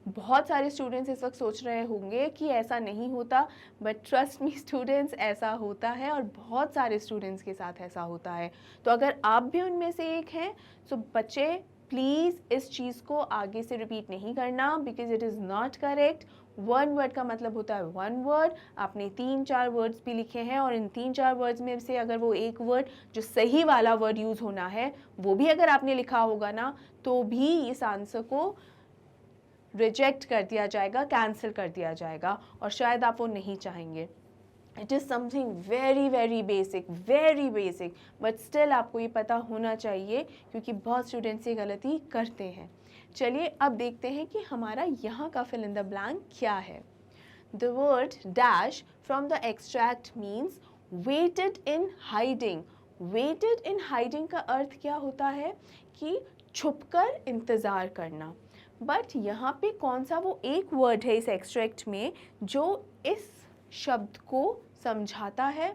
बहुत सारे स्टूडेंट्स इस वक्त सोच रहे होंगे कि ऐसा नहीं होता, बट ट्रस्ट मी स्टूडेंट्स, ऐसा होता है, और बहुत सारे स्टूडेंट्स के साथ ऐसा होता है। तो अगर आप भी उनमें से एक हैं, तो बच्चे प्लीज़ इस चीज़ को आगे से रिपीट नहीं करना, because it is not correct. One word का मतलब होता है वन वर्ड। आपने 3-4 वर्ड्स भी लिखे हैं, और इन 3-4 वर्ड्स में से अगर वो एक वर्ड जो सही वाला वर्ड यूज़ होना है वो भी अगर आपने लिखा होगा ना, तो भी इस आंसर को रिजेक्ट कर दिया जाएगा, कैंसिल कर दिया जाएगा, और शायद आप वो नहीं चाहेंगे। It is something very very basic, but still आपको ये पता होना चाहिए, क्योंकि बहुत स्टूडेंट्स ये गलती करते हैं। चलिए अब देखते हैं कि हमारा यहाँ का फिल इन द ब्लैंक क्या है। The word dash from the extract means waited in hiding. Waited in hiding का अर्थ क्या होता है कि छुपकर इंतज़ार करना। बट यहाँ पे कौन सा वो एक वर्ड है इस एक्सट्रैक्ट में जो इस शब्द को समझाता है।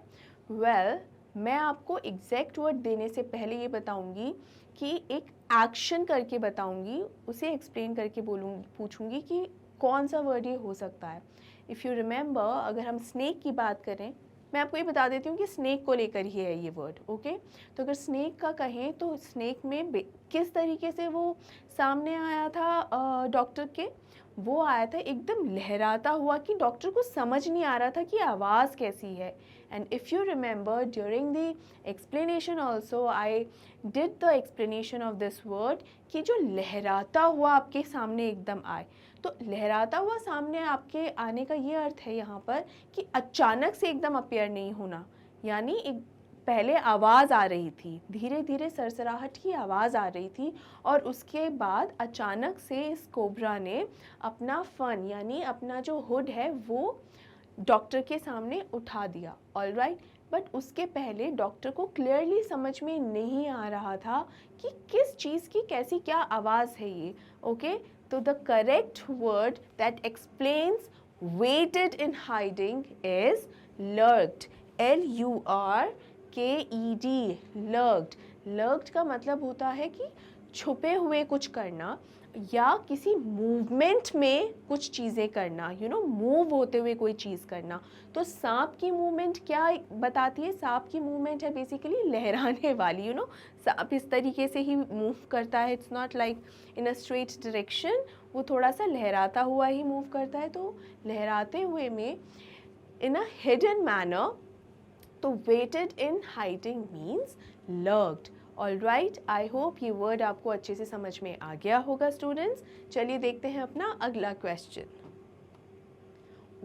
वेल मैं आपको एग्जैक्ट वर्ड देने से पहले ये बताऊंगी कि एक एक्शन करके बताऊंगी, उसे एक्सप्लेन करके पूछूंगी कि कौन सा वर्ड ये हो सकता है। इफ़ यू रिमेंबर, अगर हम स्नेक की बात करें, मैं आपको ये बता देती हूँ कि स्नेक को लेकर ही है ये वर्ड। ओके, तो अगर स्नेक का कहें तो स्नेक में किस तरीके से वो सामने आया था डॉक्टर के, वो आया था एकदम लहराता हुआ कि डॉक्टर को समझ नहीं आ रहा था कि आवाज़ कैसी है। And if you remember during the explanation also I did the explanation of this word कि जो लहराता हुआ आपके सामने एकदम आए, तो लहराता हुआ सामने आपके आने का ये अर्थ है यहाँ पर कि अचानक से एकदम अपीयर नहीं होना, यानी एक पहले आवाज़ आ रही थी, धीरे धीरे सरसराहट की आवाज़ आ रही थी, और उसके बाद अचानक से इस कोबरा ने अपना फन यानी अपना जो हुड है वो डॉक्टर के सामने उठा दिया। ऑल राइट, बट उसके पहले डॉक्टर को क्लियरली समझ में नहीं आ रहा था कि किस चीज़ की कैसी क्या आवाज़ है ये। ओके, तो the correct word that explains waited in hiding is lurked, LURKED, lurked. Lurked का मतलब होता है कि छुपे हुए कुछ करना, या किसी मूवमेंट में कुछ चीज़ें करना, मूव होते हुए कोई चीज़ करना। तो सांप की मूवमेंट क्या बताती है? सांप की मूवमेंट है बेसिकली लहराने वाली, सांप इस तरीके से ही मूव करता है, it's not like in a straight direction, वो थोड़ा सा लहराता हुआ ही मूव करता है। तो लहराते हुए में इन अ हिडन मैनर, तो waited in hiding means lurked. All right, I hope ये वर्ड आपको अच्छे से समझ में आ गया होगा स्टूडेंट्स। चलिए देखते हैं अपना अगला question.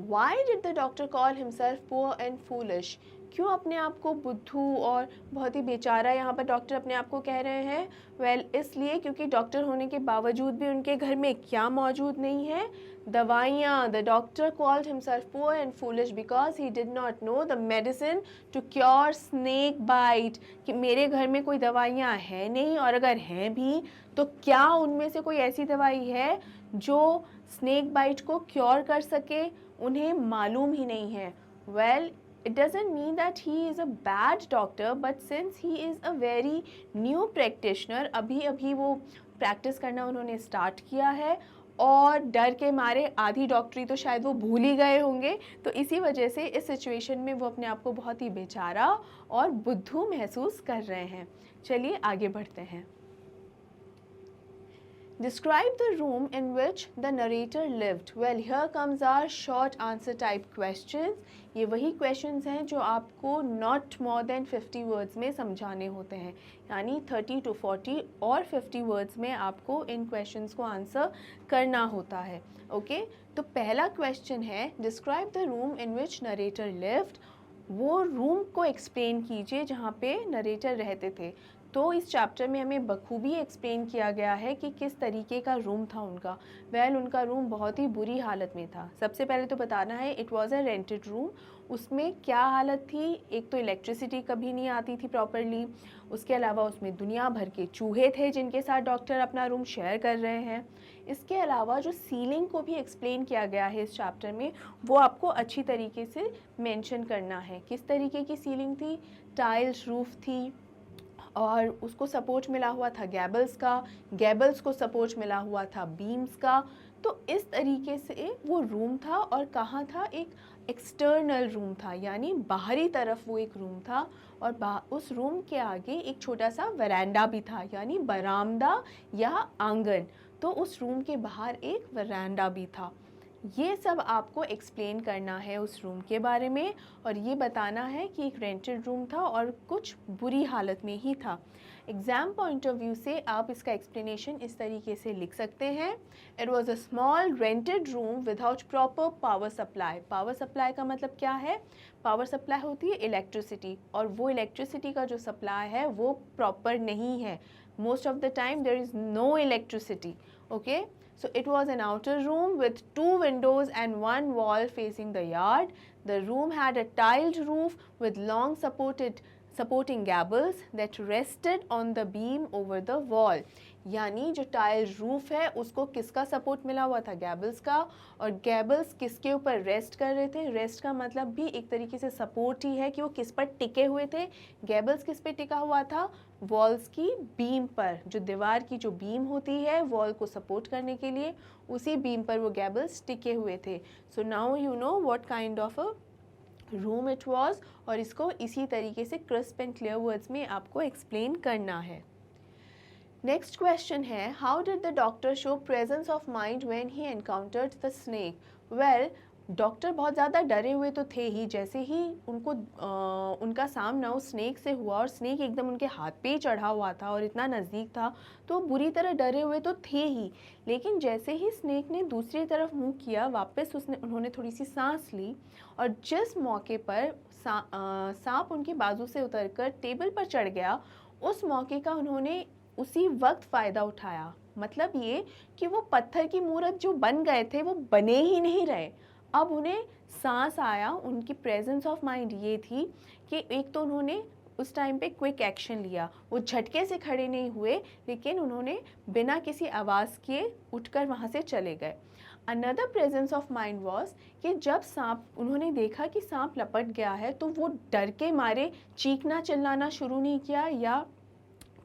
Why did the doctor call himself poor and foolish? क्यों अपने आप को बुद्धू और बहुत ही बेचारा यहाँ पर डॉक्टर अपने आप को कह रहे हैं? वेल इसलिए क्योंकि डॉक्टर होने के बावजूद भी उनके घर में क्या मौजूद नहीं है? दवाइयाँ। The doctor called himself poor and foolish because he did not know the medicine to cure snake bite, कि मेरे घर में कोई दवाइयाँ हैं नहीं, और अगर हैं भी तो क्या उनमें से कोई ऐसी दवाई है जो स्नेक बाइट को क्योर कर सके? उन्हें मालूम ही नहीं है। Well it doesn't mean that he is a bad doctor, but since he is a very new practitioner, अभी अभी वो प्रैक्टिस करना उन्होंने स्टार्ट किया है और डर के मारे आधी डॉक्टरी तो शायद वो भूल ही गए होंगे। तो इसी वजह से इस सिचुएशन में वो अपने आप को बहुत ही बेचारा और बुद्धू महसूस कर रहे हैं। चलिए आगे बढ़ते हैं। Describe the room in which the narrator lived. Well, here comes our short answer type questions. ये वही questions हैं जो आपको not more than 50 words में समझाने होते हैं, यानी 30 to 40 और 50 words में आपको इन questions को answer करना होता है। ओके, तो पहला question है Describe the room in which narrator lived. वो रूम को एक्सप्लेन कीजिए जहाँ पे नरेटर रहते थे। तो इस चैप्टर में हमें बखूबी एक्सप्लेन किया गया है कि किस तरीके का रूम था उनका। वेल, उनका रूम बहुत ही बुरी हालत में था। सबसे पहले तो बताना है it was a rented room. उसमें क्या हालत थी, एक तो इलेक्ट्रिसिटी कभी नहीं आती थी प्रॉपरली, उसके अलावा उसमें दुनिया भर के चूहे थे जिनके साथ डॉक्टर अपना रूम शेयर कर रहे हैं। इसके अलावा जो सीलिंग को भी एक्सप्लेन किया गया है इस चैप्टर में, वो आपको अच्छी तरीके से मेंशन करना है। किस तरीके की सीलिंग थी, टाइल्स रूफ थी और उसको सपोर्ट मिला हुआ था गैबल्स का, गैबल्स को सपोर्ट मिला हुआ था बीम्स का। तो इस तरीके से वो रूम था और कहाँ था, एक एक्सटर्नल रूम था, यानी बाहरी तरफ वो एक रूम था और उस रूम के आगे एक छोटा सा वरांडा भी था, यानी बरामदा या आंगन। तो उस रूम के बाहर एक वरांडा भी था। ये सब आपको एक्सप्लेन करना है उस रूम के बारे में और ये बताना है कि एक रेंटेड रूम था और कुछ बुरी हालत में ही था। एग्ज़ाम पॉइंट ऑफ व्यू से आप इसका एक्सप्लेनेशन इस तरीके से लिख सकते हैं, it was a small rented room without proper power supply. Power supply का मतलब क्या है, पावर सप्लाई होती है इलेक्ट्रिसिटी, और वो इलेक्ट्रिसिटी का जो सप्लाई है वो प्रॉपर नहीं है। Most of the time there is no electricity. Okay, so it was an outer room with 2 windows and 1 wall facing the yard. The room had a tiled roof with long supporting gables that rested on the beam over the wall. यानी जो tile roof है उसको किसका support मिला हुआ था, gables का, और गैबल्स किसके ऊपर रेस्ट कर रहे थे। रेस्ट का मतलब भी एक तरीके से सपोर्ट ही है कि वो किस पर टिके हुए थे। गैबल्स किस पे टिका हुआ था, वॉल्स की बीम पर। जो दीवार की जो बीम होती है वॉल को सपोर्ट करने के लिए, उसी बीम पर वो गैबल्स टिके हुए थे। So now you know what kind of a room it was, और इसको इसी तरीके से क्रिस्प एंड क्लियर वर्ड्स में आपको एक्सप्लेन करना है। नेक्स्ट क्वेश्चन है, how did the doctor show presence of mind when he encountered the snake. Well, doctor बहुत ज़्यादा डरे हुए तो थे ही। जैसे ही उनको उनका सामना उस स्नेक से हुआ और स्नेक एकदम उनके हाथ पे ही चढ़ा हुआ था और इतना नज़दीक था, तो बुरी तरह डरे हुए तो थे ही। लेकिन जैसे ही स्नेक ने दूसरी तरफ मुंह किया, वापस उन्होंने थोड़ी सी सांस ली और जिस मौके पर सांप उनकी बाजू से उतरकर टेबल पर चढ़ गया, उस मौके का उन्होंने उसी वक्त फ़ायदा उठाया। मतलब ये कि वो पत्थर की मूरत जो बन गए थे वो बने ही नहीं रहे। अब उन्हें सांस आया। उनकी प्रेजेंस ऑफ माइंड ये थी कि एक तो उन्होंने उस टाइम पे क्विक एक्शन लिया, वो झटके से खड़े नहीं हुए, लेकिन उन्होंने बिना किसी आवाज़ किए उठकर वहाँ से चले गए। Another presence of mind was कि जब सांप, उन्होंने देखा कि सांप लपट गया है, तो वो डर के मारे चीखना चिल्लाना शुरू नहीं किया या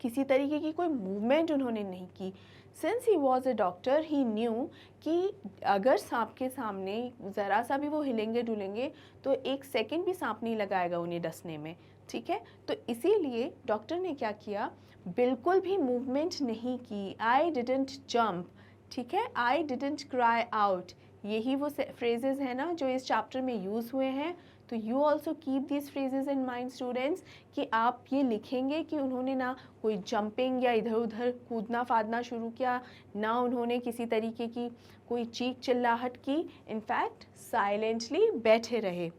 किसी तरीके की कोई मूवमेंट उन्होंने नहीं की। Since he was a doctor, he new कि अगर सांप के सामने ज़रा सा भी वो हिलेंगे डुलेंगे तो एक सेकंड भी सांप नहीं लगाएगा उन्हें डसने में। ठीक है, तो इसीलिए डॉक्टर ने क्या किया, बिल्कुल भी मूवमेंट नहीं की। आई डिडंट जंप, ठीक है, आई डिडंट क्राई आउट, यही वो फ्रेजेस हैं ना जो इस चैप्टर में यूज़ हुए हैं। तो you also keep this phrases in mind students, कि आप ये लिखेंगे कि उन्होंने ना कोई जंपिंग या इधर उधर कूदना फादना शुरू किया, ना उन्होंने किसी तरीके की कोई चीख चिल्लाहट की, इनफैक्ट साइलेंटली बैठे रहे।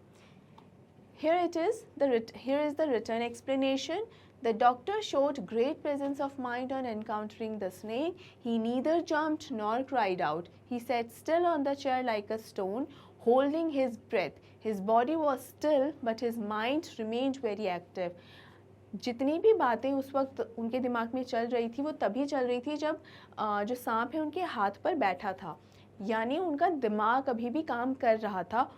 Here is the written explanation. The doctor showed great presence of mind on encountering the snake. He neither jumped nor cried out. He sat still on the chair like a stone, holding his breath. His body was still, but his mind remained very active. जितनी भी बातें उस वक्त उनके दिमाग में चल रही थी वो तभी चल रही थी जब जो सांप है उनके हाथ पर बैठा था, यानी उनका दिमाग अभी भी काम कर रहा था,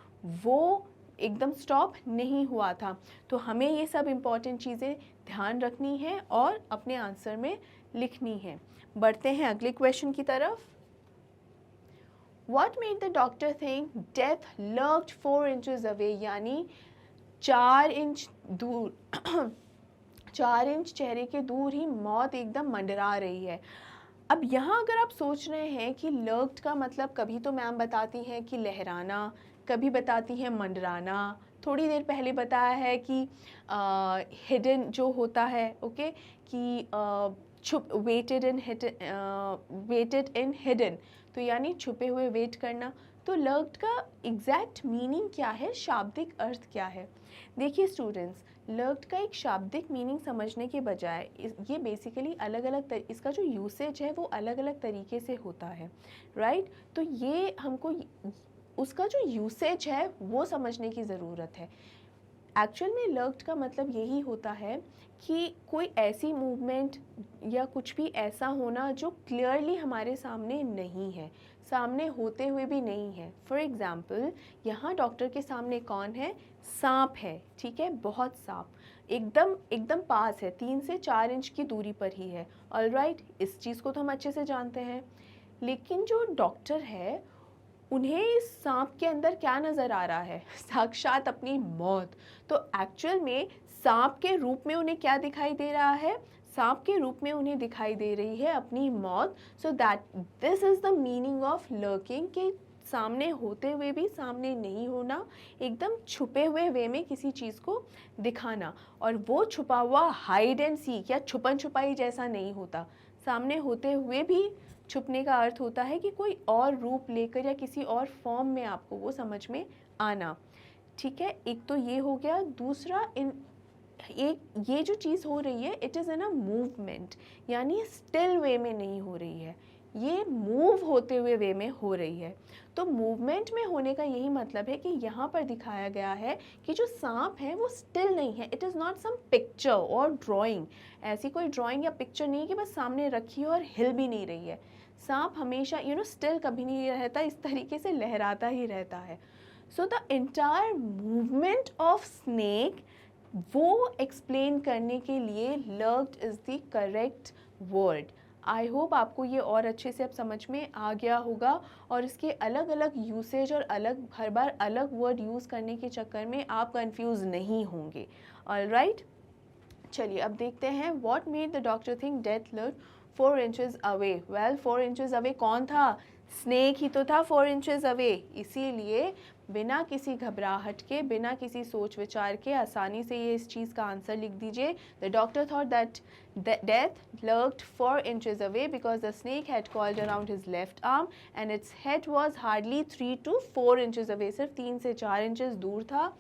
वो एकदम स्टॉप नहीं हुआ था। तो हमें ये सब इम्पॉर्टेंट चीज़ें ध्यान रखनी है और अपने आंसर में लिखनी है। बढ़ते हैं अगले क्वेश्चन की तरफ। What made the doctor think death lurked 4 inches away? यानी 4 इंच दूर 4 इंच चेहरे के दूर ही मौत एकदम मंडरा रही है। अब यहाँ अगर आप सोच रहे हैं कि लर्क्ड का मतलब, कभी तो मैम बताती हैं कि लहराना, कभी बताती हैं मंडराना, थोड़ी देर पहले बताया है कि हिडन जो होता है, ओके, कि छुप वेटेड इन हिडन, तो यानी छुपे हुए वेट करना। तो लर्क्ड का एग्जैक्ट मीनिंग क्या है, शाब्दिक अर्थ क्या है? देखिए स्टूडेंट्स, लर्क्ड का एक शाब्दिक मीनिंग समझने के बजाय ये बेसिकली अलग अलग इसका जो यूसेज है वो अलग अलग तरीके से होता है, राइट? तो ये हमको उसका जो यूसेज है वो समझने की ज़रूरत है। एक्चुअल में लर्क्ड का मतलब यही होता है कि कोई ऐसी मूवमेंट या कुछ भी ऐसा होना जो क्लियरली हमारे सामने नहीं है, सामने होते हुए भी नहीं है। फॉर एग्ज़ाम्पल, यहाँ डॉक्टर के सामने कौन है? सांप है, ठीक है, बहुत सांप एकदम एकदम पास है, 3 से 4 इंच की दूरी पर ही है। ऑलराइट, इस चीज़ को तो हम अच्छे से जानते हैं। लेकिन जो डॉक्टर है उन्हें इस सांप के अंदर क्या नज़र आ रहा है? साक्षात अपनी मौत। तो एक्चुअल में सांप के रूप में उन्हें क्या दिखाई दे रहा है? सांप के रूप में उन्हें दिखाई दे रही है अपनी मौत। So that this is the meaning of lurking, कि सामने होते हुए भी सामने नहीं होना, एकदम छुपे हुए वे में किसी चीज़ को दिखाना। और वो छुपा हुआ हाइड एंड सीक या छुपन छुपाई जैसा नहीं होता, सामने होते हुए भी छुपने का अर्थ होता है कि कोई और रूप लेकर या किसी और फॉर्म में आपको वो समझ में आना, ठीक है। एक तो ये हो गया। दूसरा, ये जो चीज़ हो रही है it is in a movement, यानी स्टिल वे में नहीं हो रही है, ये मूव होते हुए वे में हो रही है। तो मूवमेंट में होने का यही मतलब है कि यहाँ पर दिखाया गया है कि जो सांप है वो स्टिल नहीं है। It is not some picture और ड्राइंग, ऐसी कोई ड्राइंग या पिक्चर नहीं है कि बस सामने रखी है और हिल भी नहीं रही है। सांप हमेशा स्टिल कभी नहीं रहता, इस तरीके से लहराता ही रहता है। So the entire movement of snake, वो एक्सप्लेन करने के लिए lurked is the correct word. I hope आपको ये और अच्छे से अब समझ में आ गया होगा और इसके अलग अलग यूसेज और हर बार अलग वर्ड यूज़ करने के चक्कर में आप कंफ्यूज नहीं होंगे। ऑलराइट, चलिए अब देखते हैं what made the doctor think death lurked 4 inches away. Well 4 inches away कौन था? स्नेक ही तो था 4 इंचेस अवे। इसीलिए बिना किसी घबराहट के, बिना किसी सोच विचार के आसानी से ये इस चीज़ का आंसर लिख दीजिए। The doctor thought that death lurked 4 inches away because the snake had coiled around his left arm and its head was hardly 3 to 4 inches away, सिर्फ 3 से 4 इंचेस दूर था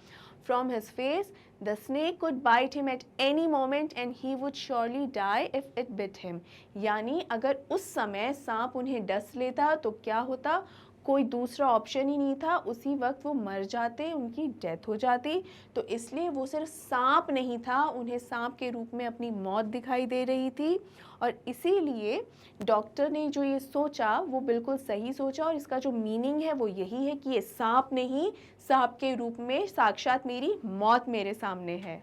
from his face. The snake could bite him at any moment and he would surely die if it bit him. यानी अगर उस समय सांप उन्हें डस लेता तो क्या होता? कोई दूसरा ऑप्शन ही नहीं था, उसी वक्त वो मर जाते, उनकी डेथ हो जाती। तो इसलिए वो सिर्फ सांप नहीं था, उन्हें सांप के रूप में अपनी मौत दिखाई दे रही थी। और इसीलिए डॉक्टर ने जो ये सोचा वो बिल्कुल सही सोचा, और इसका जो मीनिंग है वो यही है कि ये सांप नहीं, सांप के रूप में साक्षात मेरी मौत मेरे सामने है।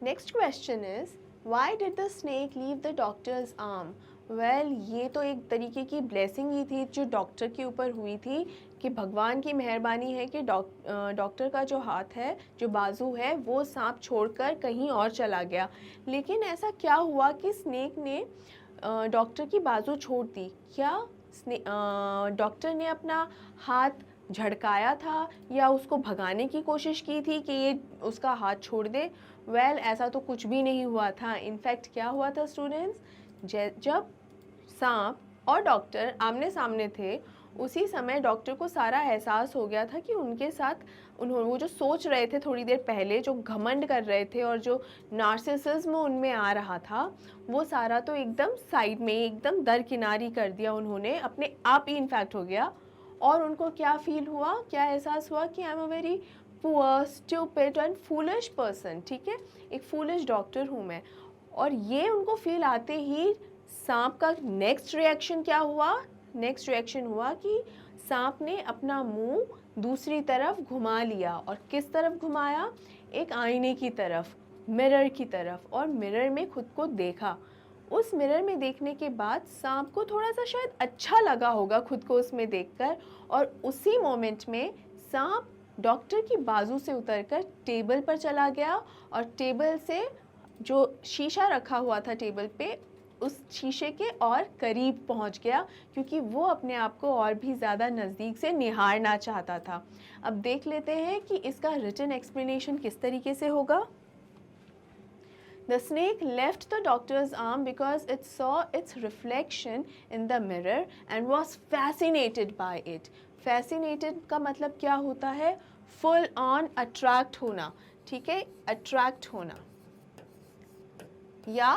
Next question is Why did the snake leave the doctor's arm? Well, ये तो एक तरीके की ब्लेसिंग ही थी जो डॉक्टर के ऊपर हुई थी, कि भगवान की मेहरबानी है कि डॉक्टर का जो हाथ है, जो बाजू है, वो सांप छोड़कर कहीं और चला गया। लेकिन ऐसा क्या हुआ कि स्नेक ने डॉक्टर की बाजू छोड़ दी? क्या डॉक्टर ने अपना हाथ झड़काया था या उसको भगाने की कोशिश की थी कि ये उसका हाथ छोड़ दे? वेल, ऐसा तो कुछ भी नहीं हुआ था। इनफैक्ट क्या हुआ था स्टूडेंट्स, जब सांप और डॉक्टर आमने सामने थे, उसी समय डॉक्टर को सारा एहसास हो गया था कि उनके साथ वो जो सोच रहे थे थोड़ी देर पहले, जो घमंड कर रहे थे और जो नार्सिसिज्म उनमें आ रहा था, वो सारा तो एकदम साइड में, एकदम दरकिनारी कर दिया उन्होंने, अपने आप ही इनफैक्ट हो गया। और उनको क्या फील हुआ, क्या एहसास हुआ कि I am a very poor, stupid and foolish person, ठीक है, एक फूलिश डॉक्टर हूँ मैं। और ये उनको फील आते ही सांप का नेक्स्ट रिएक्शन क्या हुआ? नेक्स्ट रिएक्शन हुआ कि सांप ने अपना मुंह दूसरी तरफ घुमा लिया। और किस तरफ घुमाया? एक आईने की तरफ। मिरर की तरफ और मिरर में खुद को देखा। उस मिरर में देखने के बाद सांप को थोड़ा सा शायद अच्छा लगा होगा खुद को उसमें देखकर, और उसी मोमेंट में सांप डॉक्टर की बाजू से उतरकर टेबल पर चला गया और टेबल से जो शीशा रखा हुआ था टेबल पे, उस शीशे के और करीब पहुंच गया, क्योंकि वो अपने आप को और भी ज़्यादा नज़दीक से निहारना चाहता था। अब देख लेते हैं कि इसका रिटन एक्सप्लेनेशन किस तरीके से होगा। The snake left the doctor's arm because it saw its reflection in the mirror and was fascinated by it. Fascinated का मतलब क्या होता है? Full on attract होना, ठीक है? Attract होना या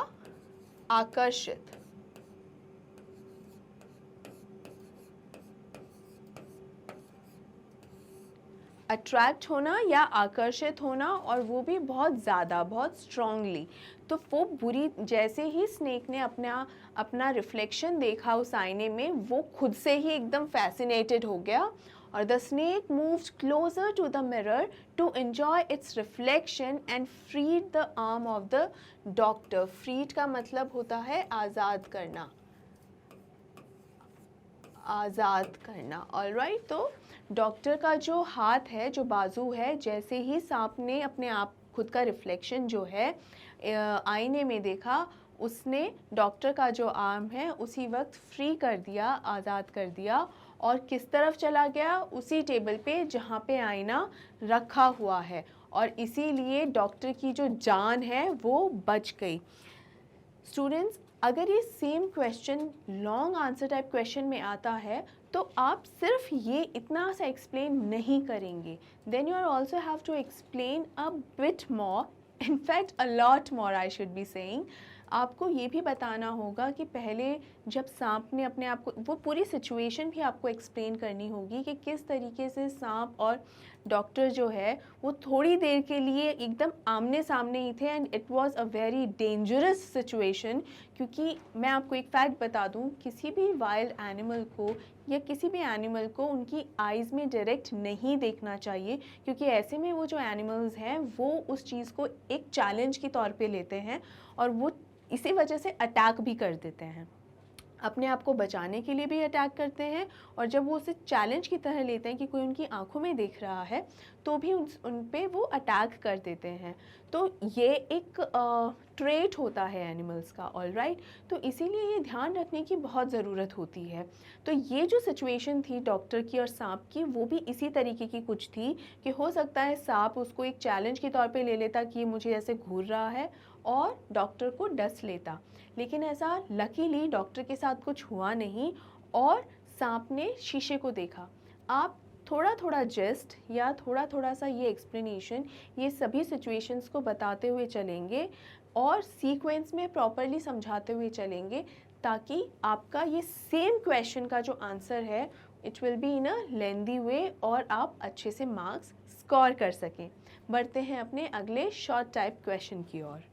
आकर्षित। अट्रैक्ट होना या आकर्षित होना, और वो भी बहुत ज़्यादा, बहुत स्ट्रांगली। तो वो बुरी, जैसे ही स्नेक ने अपना रिफ्लेक्शन देखा उस आईने में, वो खुद से ही एकदम फैसिनेटेड हो गया, और the snake moved closer to the mirror to enjoy its reflection and freed the arm of the doctor. Freed का मतलब होता है आज़ाद करना, आज़ाद करना। ऑलराइट, तो डॉक्टर का जो हाथ है, जो बाजू है, जैसे ही सांप ने अपने आप खुद का रिफ्लेक्शन जो है आईने में देखा, उसने डॉक्टर का जो आर्म है उसी वक्त फ्री कर दिया, आज़ाद कर दिया, और किस तरफ चला गया? उसी टेबल पे जहाँ पे आईना रखा हुआ है, और इसीलिए डॉक्टर की जो जान है वो बच गई। स्टूडेंट्स, अगर ये same question long answer type question में आता है तो आप सिर्फ ये इतना सा एक्सप्लेन नहीं करेंगे, then you are also have to explain a bit more, in fact a lot more I should be saying. आपको ये भी बताना होगा कि पहले जब सांप ने अपने आप को, वो पूरी सिचुएशन भी आपको एक्सप्लेन करनी होगी कि किस तरीके से सांप और डॉक्टर जो है वो थोड़ी देर के लिए एकदम आमने सामने ही थे, and it was a very dangerous situation. क्योंकि मैं आपको एक फैक्ट बता दूं, किसी भी वाइल्ड एनिमल को या किसी भी एनिमल को उनकी आइज़ में डायरेक्ट नहीं देखना चाहिए, क्योंकि ऐसे में वो जो एनिमल्स हैं वो उस चीज़ को एक चैलेंज के तौर पे लेते हैं, और वो इसी वजह से अटैक भी कर देते हैं, अपने आप को बचाने के लिए भी अटैक करते हैं, और जब वो उसे चैलेंज की तरह लेते हैं कि कोई उनकी आंखों में देख रहा है तो भी उन पे वो अटैक कर देते हैं। तो ये एक ट्रेट होता है एनिमल्स का। ऑलराइट, तो इसीलिए ये ध्यान रखने की बहुत ज़रूरत होती है। तो ये जो सिचुएशन थी डॉक्टर की और सांप की, वो भी इसी तरीके की कुछ थी कि हो सकता है सांप उसको एक चैलेंज के तौर पे ले लेता कि ये मुझे ऐसे घूर रहा है, और डॉक्टर को डस लेता। लेकिन ऐसा लकीली डॉक्टर के साथ कुछ हुआ नहीं, और सांप ने शीशे को देखा। आप थोड़ा थोड़ा जस्ट या थोड़ा थोड़ा सा ये एक्सप्लेनेशन, ये सभी सिचुएशंस को बताते हुए चलेंगे और सीक्वेंस में प्रॉपरली समझाते हुए चलेंगे, ताकि आपका ये सेम क्वेश्चन का जो आंसर है इट विल बी इन अ लेंदी वे, और आप अच्छे से मार्क्स स्कोर कर सकें। बढ़ते हैं अपने अगले शॉर्ट टाइप क्वेश्चन की ओर।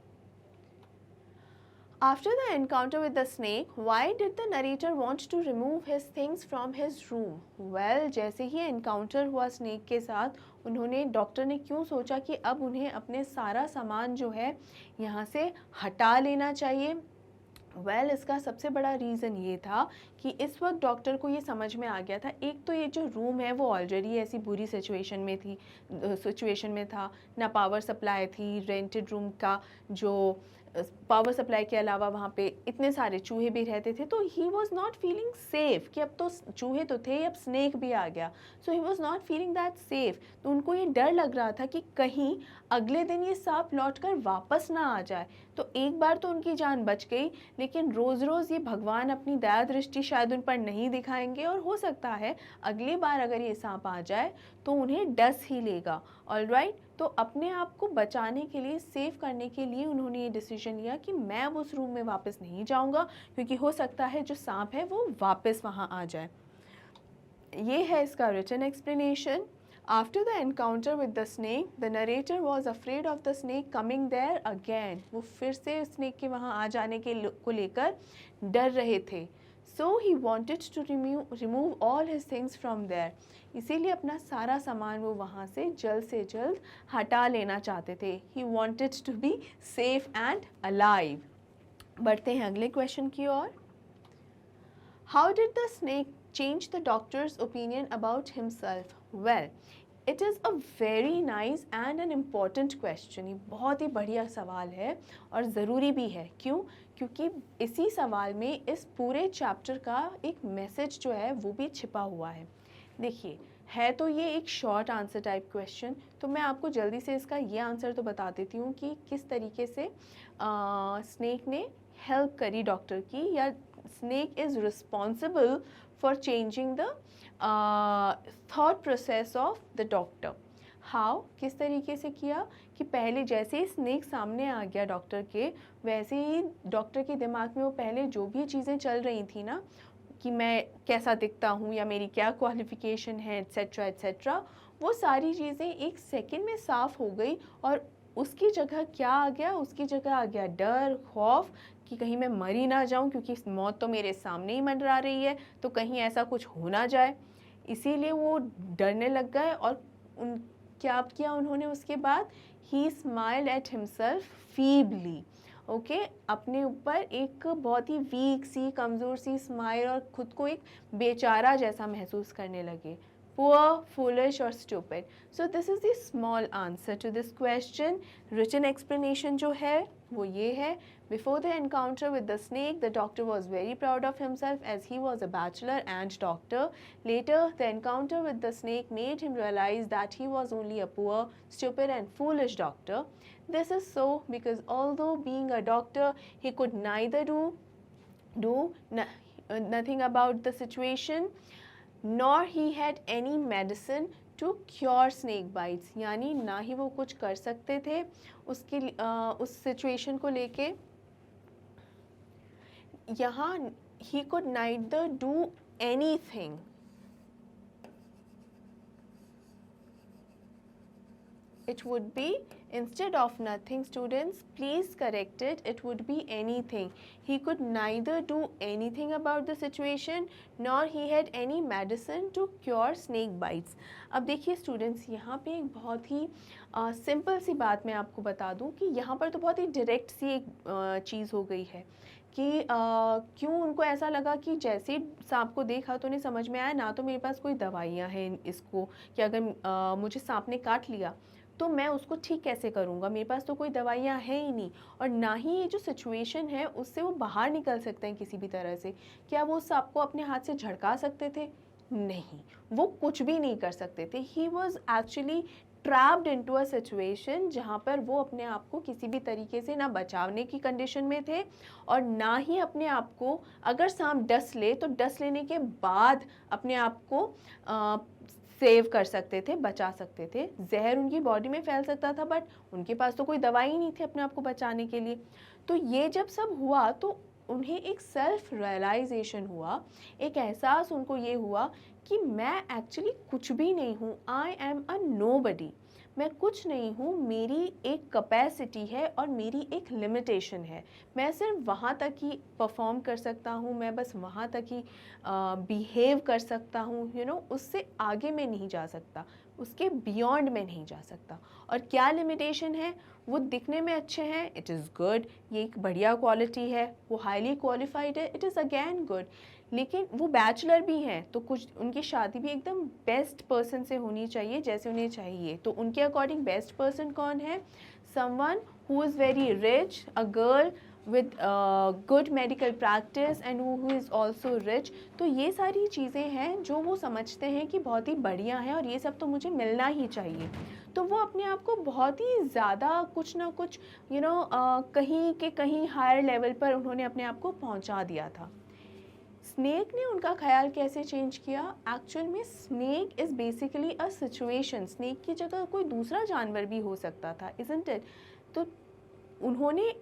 After the encounter with the snake, why did the narrator want to remove his things from his room? Well, जैसे ही एनकाउंटर हुआ स्नेक के साथ, उन्होंने, डॉक्टर ने क्यों सोचा कि अब उन्हें अपने सारा सामान जो है यहाँ से हटा लेना चाहिए? वेल, इसका सबसे बड़ा रीज़न ये था कि इस वक्त डॉक्टर को ये समझ में आ गया था, एक तो ये जो रूम है वो ऑलरेडी ऐसी बुरी सिचुएशन में था, ना पावर सप्लाई थी, रेंटेड रूम का जो पावर सप्लाई के अलावा वहाँ पे इतने सारे चूहे भी रहते थे, तो ही वॉज नॉट फीलिंग सेफ कि अब तो चूहे तो थे, अब स्नेक भी आ गया, so he was not feeling that safe. तो उनको ये डर लग रहा था कि कहीं अगले दिन ये सांप लौट कर वापस ना आ जाए। तो एक बार तो उनकी जान बच गई, लेकिन रोज़ रोज़ ये भगवान अपनी दया दृष्टि शायद उन पर नहीं दिखाएंगे, और हो सकता है अगली बार अगर ये सांप आ जाए तो उन्हें डस ही लेगा। ऑलराइट, तो अपने आप को बचाने के लिए, सेव करने के लिए उन्होंने ये डिसीजन लिया कि मैं अब उस रूम में वापस नहीं जाऊंगा, क्योंकि हो सकता है जो सांप है वो वापस वहाँ आ जाए। ये है इसका written explanation. After the encounter with the snake, the narrator was afraid of the snake coming there again. वो फिर से snake के वहाँ आ जाने को लेकर डर रहे थे। So he wanted to remove all his things from there. इसीलिए अपना सारा सामान वो वहाँ से जल्द हटा लेना चाहते थे. He wanted to be safe and alive. बढ़ते हैं अगले क्वेश्चन की ओर. How did the snake change the doctor's opinion about himself? Well, it is a very nice and an important question. ये बहुत ही बढ़िया सवाल है और ज़रूरी भी है. क्यों? क्योंकि इसी सवाल में इस पूरे चैप्टर का एक मैसेज जो है वो भी छिपा हुआ है. देखिए, है तो ये एक शॉर्ट आंसर टाइप क्वेश्चन, तो मैं आपको जल्दी से इसका ये आंसर तो बता देती हूँ कि किस तरीके से स्नेक ने हेल्प करी डॉक्टर की, या snake is responsible for changing the thought process of the doctor. How, किस तरीके से किया कि पहले जैसे ही स्नेक सामने आ गया डॉक्टर के, वैसे ही डॉक्टर के दिमाग में वो पहले जो भी चीज़ें चल रही थी ना, कि मैं कैसा दिखता हूँ या मेरी क्या क्वालिफ़िकेशन है एट्सेट्रा एट्सेट्रा, वो सारी चीज़ें एक सेकंड में साफ़ हो गई. और उसकी जगह क्या आ गया? उसकी जगह आ गया डर, खौफ कि कहीं मैं मर ही ना जाऊँ, क्योंकि मौत तो मेरे सामने ही मंडरा रही है, तो कहीं ऐसा कुछ हो ना जाए. इसीलिए वो डरने लग गए. और क्या किया उन्होंने उसके बाद? ही smiled at himself feebly. Okay, अपने ऊपर एक बहुत ही वीक सी, कमज़ोर सी स्माइल, और ख़ुद को एक बेचारा जैसा महसूस करने लगे. Poor, foolish or stupid. So this is the small answer to this question. Written explanation जो है वो ये है. Before the encounter with the snake, the doctor was very proud of himself as he was a bachelor and doctor. Later, the encounter with the snake made him realize that he was only a poor, stupid and foolish doctor. This is so because although being a doctor, he could neither do nothing about the situation, nor he had any medicine to cure snake bites. यानी ना ही वो कुछ कर सकते थे उसके उस situation को लेके. यहाँ he could neither do anything. It would be, instead of nothing, students, please correct it. It would be anything. He could neither do anything about the situation, nor he had any medicine to cure snake bites. अब देखिए students, यहाँ पे एक बहुत ही simple सी बात मैं आपको बता दूँ कि यहाँ पर तो बहुत ही डायरेक्ट सी एक चीज़ हो गई है कि क्यों उनको ऐसा लगा कि जैसे ही सांप को देखा तो उन्हें समझ में आया ना तो मेरे पास कोई दवाइयाँ हैं इसको, कि अगर मुझे सांप ने काट लिया तो मैं उसको ठीक कैसे करूँगा, मेरे पास तो कोई दवाइयाँ हैं ही नहीं, और ना ही ये जो सिचुएशन है उससे वो बाहर निकल सकते हैं किसी भी तरह से. क्या वो सांप को अपने हाथ से झड़का सकते थे? नहीं, वो कुछ भी नहीं कर सकते थे. He was actually trapped into a situation जहाँ पर वो अपने आप को किसी भी तरीके से ना बचाने की कंडीशन में थे, और ना ही अपने आप को, अगर सांप डस ले तो डस लेने के बाद अपने आप को सेव कर सकते थे, बचा सकते थे. जहर उनकी बॉडी में फैल सकता था, बट उनके पास तो कोई दवाई ही नहीं थी अपने आप को बचाने के लिए. तो ये जब सब हुआ तो उन्हें एक सेल्फ रियलाइजेशन हुआ, एक एहसास उनको ये हुआ कि मैं एक्चुअली कुछ भी नहीं हूँ. I am a nobody. मैं कुछ नहीं हूँ, मेरी एक कैपेसिटी है और मेरी एक लिमिटेशन है. मैं सिर्फ वहाँ तक ही परफॉर्म कर सकता हूँ, मैं बस वहाँ तक ही बिहेव कर सकता हूँ, यू नो, उससे आगे मैं नहीं जा सकता, उसके बियॉन्ड में नहीं जा सकता. और क्या लिमिटेशन है? वो दिखने में अच्छे हैं, इट इज़ गुड, ये एक बढ़िया क्वालिटी है. वो हाईली क्वालिफाइड है, इट इज़ अगेन गुड. लेकिन वो बैचलर भी हैं, तो कुछ उनकी शादी भी एकदम बेस्ट पर्सन से होनी चाहिए जैसे उन्हें चाहिए. तो उनके अकॉर्डिंग बेस्ट पर्सन कौन है? Someone who is very rich, a girl with good medical practice and who is also rich. तो ये सारी चीज़ें हैं जो वो समझते हैं कि बहुत ही बढ़िया है और ये सब तो मुझे मिलना ही चाहिए. तो वो अपने आप को बहुत ही ज़्यादा कुछ ना कुछ कहीं के कहीं हायर लेवल पर उन्होंने अपने आप को पहुंचा दिया था. स्नेक ने उनका ख्याल कैसे चेंज किया? एक्चुअल में snake is basically a situation. Snake की जगह कोई दूसरा जानवर भी हो सकता था, इज़न्ट इट? तो उन्होंने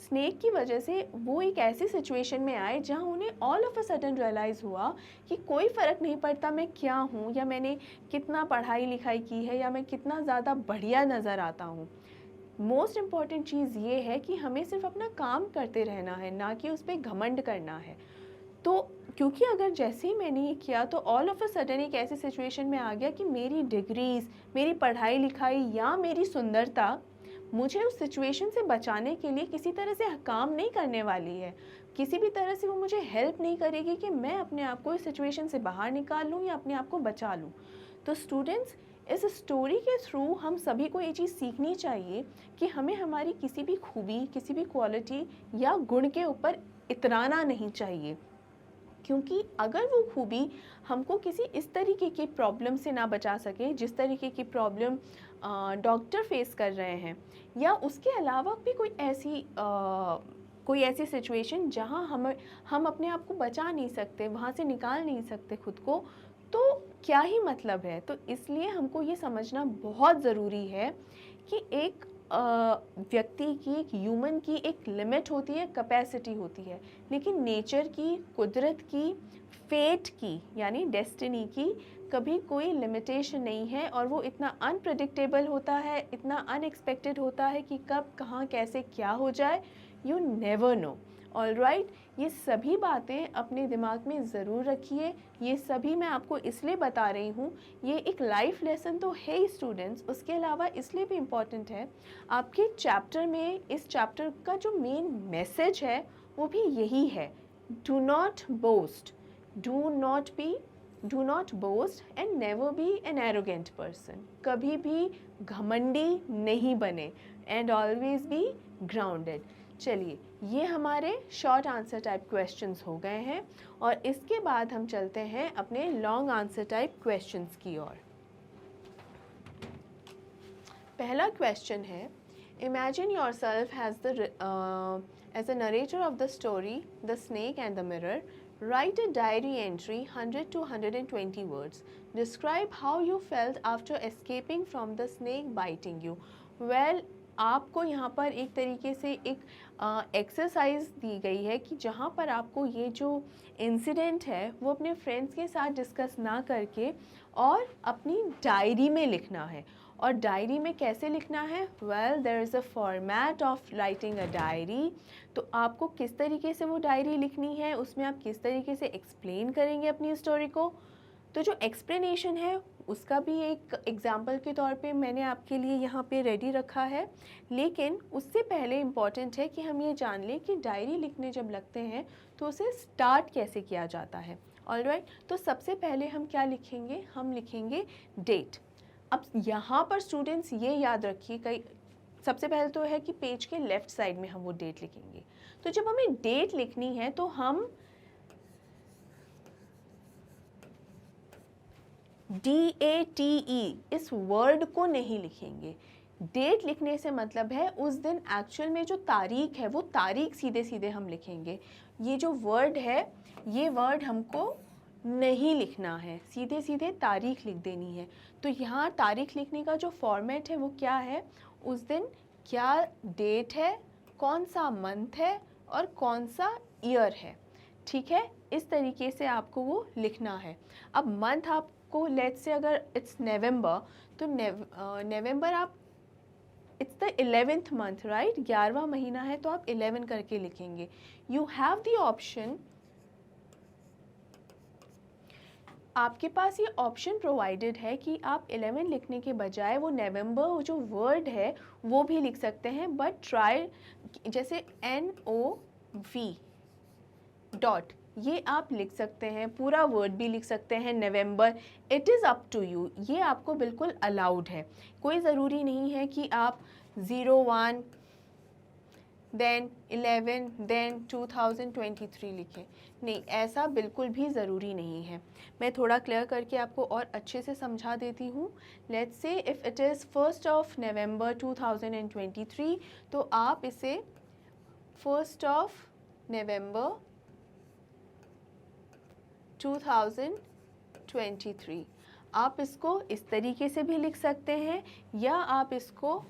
स्नेक की वजह से वो एक ऐसी सिचुएशन में आए जहाँ उन्हें all of a sudden realise हुआ कि कोई फ़र्क नहीं पड़ता मैं क्या हूँ, या मैंने कितना पढ़ाई लिखाई की है, या मैं कितना ज़्यादा बढ़िया नज़र आता हूँ. मोस्ट इम्पॉर्टेंट चीज़ ये है कि हमें सिर्फ अपना काम करते रहना है, ना कि उस पर घमंड करना है. तो क्योंकि अगर जैसे ही मैंने ये किया तो ऑल ऑफ अ सडन एक ऐसी सिचुएशन में आ गया कि मेरी डिग्रीज़, मेरी पढ़ाई लिखाई या मेरी सुंदरता मुझे उस सिचुएशन से बचाने के लिए किसी तरह से काम नहीं करने वाली है, किसी भी तरह से वो मुझे हेल्प नहीं करेगी कि मैं अपने आप को इस सिचुएशन से बाहर निकाल लूँ या अपने आप को बचा लूँ। तो स्टूडेंट्स, इस स्टोरी के थ्रू हम सभी को ये चीज़ सीखनी चाहिए कि हमें हमारी किसी भी खूबी, किसी भी क्वालिटी या गुण के ऊपर इतराना नहीं चाहिए, क्योंकि अगर वो खूबी हमको किसी इस तरीके की प्रॉब्लम से ना बचा सके जिस तरीके की प्रॉब्लम डॉक्टर फेस कर रहे हैं, या उसके अलावा भी कोई ऐसी सिचुएशन जहां हम अपने आप को बचा नहीं सकते, वहाँ से निकाल नहीं सकते खुद को, तो क्या ही मतलब है। तो इसलिए हमको ये समझना बहुत ज़रूरी है कि एक व्यक्ति की, एक ह्यूमन की एक लिमिट होती है, कैपेसिटी होती है, लेकिन नेचर की, कुदरत की, फेट की यानी डेस्टिनी की कभी कोई लिमिटेशन नहीं है, और वो इतना अनप्रेडिक्टेबल होता है, इतना अनएक्सपेक्टेड होता है कि कब कहाँ कैसे क्या हो जाए, यू नेवर नो। ऑलराइट, ये सभी बातें अपने दिमाग में ज़रूर रखिए। ये सभी मैं आपको इसलिए बता रही हूँ, ये एक लाइफ लेसन तो है ही स्टूडेंट्स, उसके अलावा इसलिए भी इम्पॉर्टेंट है आपके चैप्टर में। इस चैप्टर का जो मेन मैसेज है वो भी यही है, do not boast, do not boast and never be an arrogant person. कभी भी घमंडी नहीं बने, एंड ऑलवेज बी ग्राउंडेड। चलिए, ये हमारे शॉर्ट आंसर टाइप क्वेश्चंस हो गए हैं, और इसके बाद हम चलते हैं अपने लॉन्ग आंसर टाइप क्वेश्चंस की ओर। पहला क्वेश्चन है, imagine yourself as the narrator of the story the snake and the mirror. Write a diary entry 100 to 120 words. Describe how you felt after escaping from the snake biting you. Well, आपको यहाँ पर एक तरीके से एक exercise दी गई है कि जहाँ पर आपको ये जो इंसिडेंट है वो अपने फ्रेंड्स के साथ डिस्कस ना करके और अपनी डायरी में लिखना है। और डायरी में कैसे लिखना है? Well, there is a format of writing a diary. तो आपको किस तरीके से वो डायरी लिखनी है, उसमें आप किस तरीके से एक्सप्लेन करेंगे अपनी स्टोरी को। तो जो एक्सप्लेनेशन है उसका भी एक एग्जाम्पल के तौर पे मैंने आपके लिए यहाँ पे रेडी रखा है, लेकिन उससे पहले इम्पॉर्टेंट है कि हम ये जान लें कि डायरी लिखने जब लगते हैं तो उसे स्टार्ट कैसे किया जाता है। ऑलराइट, तो सबसे पहले हम क्या लिखेंगे? हम लिखेंगे डेट। अब यहाँ पर स्टूडेंट्स ये याद रखिए, कई सबसे पहले तो है कि पेज के लेफ़्ट साइड में हम वो डेट लिखेंगे। तो जब हमें डेट लिखनी है तो हम DATE इस वर्ड को नहीं लिखेंगे। डेट लिखने से मतलब है उस दिन एक्चुअल में जो तारीख है वो तारीख सीधे सीधे हम लिखेंगे। ये जो वर्ड है ये वर्ड हमको नहीं लिखना है, सीधे सीधे तारीख लिख देनी है। तो यहाँ तारीख लिखने का जो फॉर्मेट है वो क्या है? उस दिन क्या डेट है, कौन सा मंथ है और कौन सा ईयर है। ठीक है, इस तरीके से आपको वो लिखना है। अब मंथ आपको लेट्स से अगर इट्स नवंबर, तो नवंबर आप it's the 11th month, right, 11वां महीना है तो आप 11 करके लिखेंगे। यू हैव द ऑप्शन, आपके पास ये ऑप्शन प्रोवाइडेड है कि आप 11 लिखने के बजाय वो नवंबर जो वर्ड है वो भी लिख सकते हैं, बट ट्राई जैसे NOV डॉट ये आप लिख सकते हैं, पूरा वर्ड भी लिख सकते हैं November. It is up to you, ये आपको बिल्कुल अलाउड है। कोई ज़रूरी नहीं है कि आप 01 देन 11 देन 2023 लिखें, नहीं, ऐसा बिल्कुल भी ज़रूरी नहीं है। मैं थोड़ा क्लियर करके आपको और अच्छे से समझा देती हूँ। Let's say if it is 1st of November 2023, तो आप इसे 1st ऑफ नवंबर 2023 आप इसको इस तरीके से भी लिख सकते हैं, या आप इसको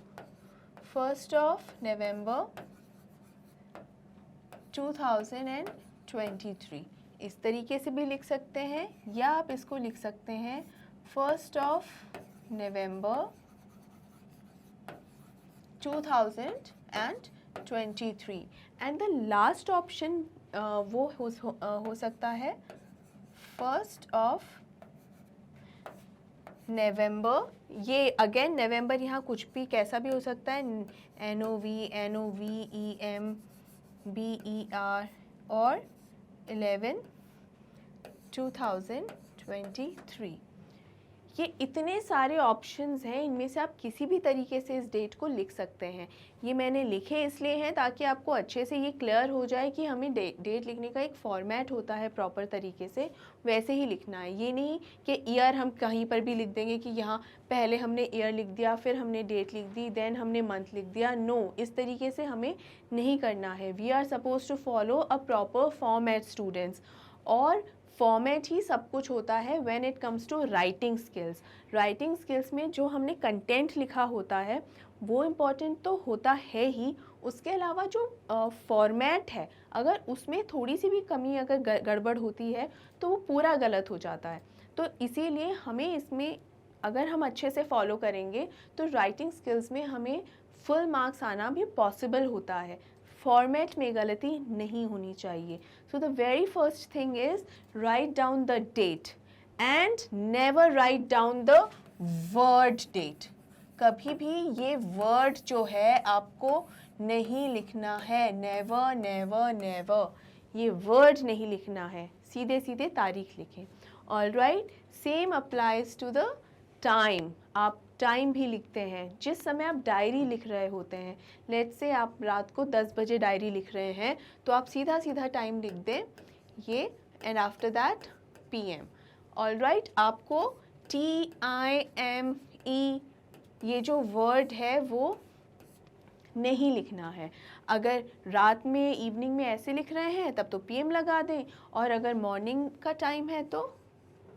1st ऑफ नवंबर 2023 इस तरीके से भी लिख सकते हैं, या आप इसको लिख सकते हैं 1st of November 2023। And the last option वो हो सकता है 1st of नवंबर। ये अगेन नवंबर यहाँ कुछ भी कैसा भी हो सकता है, NOVEMBER और 11/2023। ये इतने सारे ऑप्शंस हैं, इनमें से आप किसी भी तरीके से इस डेट को लिख सकते हैं। ये मैंने लिखे इसलिए हैं ताकि आपको अच्छे से ये क्लियर हो जाए कि हमें डेट लिखने का एक फॉर्मेट होता है प्रॉपर तरीके से, वैसे ही लिखना है। ये नहीं कि ईयर हम कहीं पर भी लिख देंगे कि यहाँ पहले हमने ईयर लिख दिया, फिर हमने डेट लिख दी, देन हमने मंथ लिख दिया। नो, इस तरीके से हमें नहीं करना है। We are suppose to follow a proper format students, और फॉर्मेट ही सब कुछ होता है when it comes to writing skills. Writing skills में जो हमने कंटेंट लिखा होता है वो इम्पॉर्टेंट तो होता है ही, उसके अलावा जो फॉर्मेट है अगर उसमें थोड़ी सी भी कमी अगर गड़बड़ होती है तो वो पूरा गलत हो जाता है। तो इसीलिए हमें इसमें अगर हम अच्छे से फॉलो करेंगे तो राइटिंग स्किल्स में हमें फुल मार्क्स आना भी पॉसिबल होता है। फॉर्मेट में गलती नहीं होनी चाहिए। So the very first thing is write down the date and never write down the word date. कभी भी ये वर्ड जो है आपको नहीं लिखना है, नेवर नेवर नेवर, ये वर्ड नहीं लिखना है, सीधे सीधे तारीख लिखें। Alright, same applies to the time. आप टाइम भी लिखते हैं जिस समय आप डायरी लिख रहे होते हैं। लेट्स से आप रात को 10 बजे डायरी लिख रहे हैं तो आप सीधा सीधा टाइम लिख दें ये, and after that PM। Alright, आपको TIME ये जो वर्ड है वो नहीं लिखना है। अगर रात में इवनिंग में ऐसे लिख रहे हैं तब तो PM लगा दें, और अगर मॉर्निंग का टाइम है तो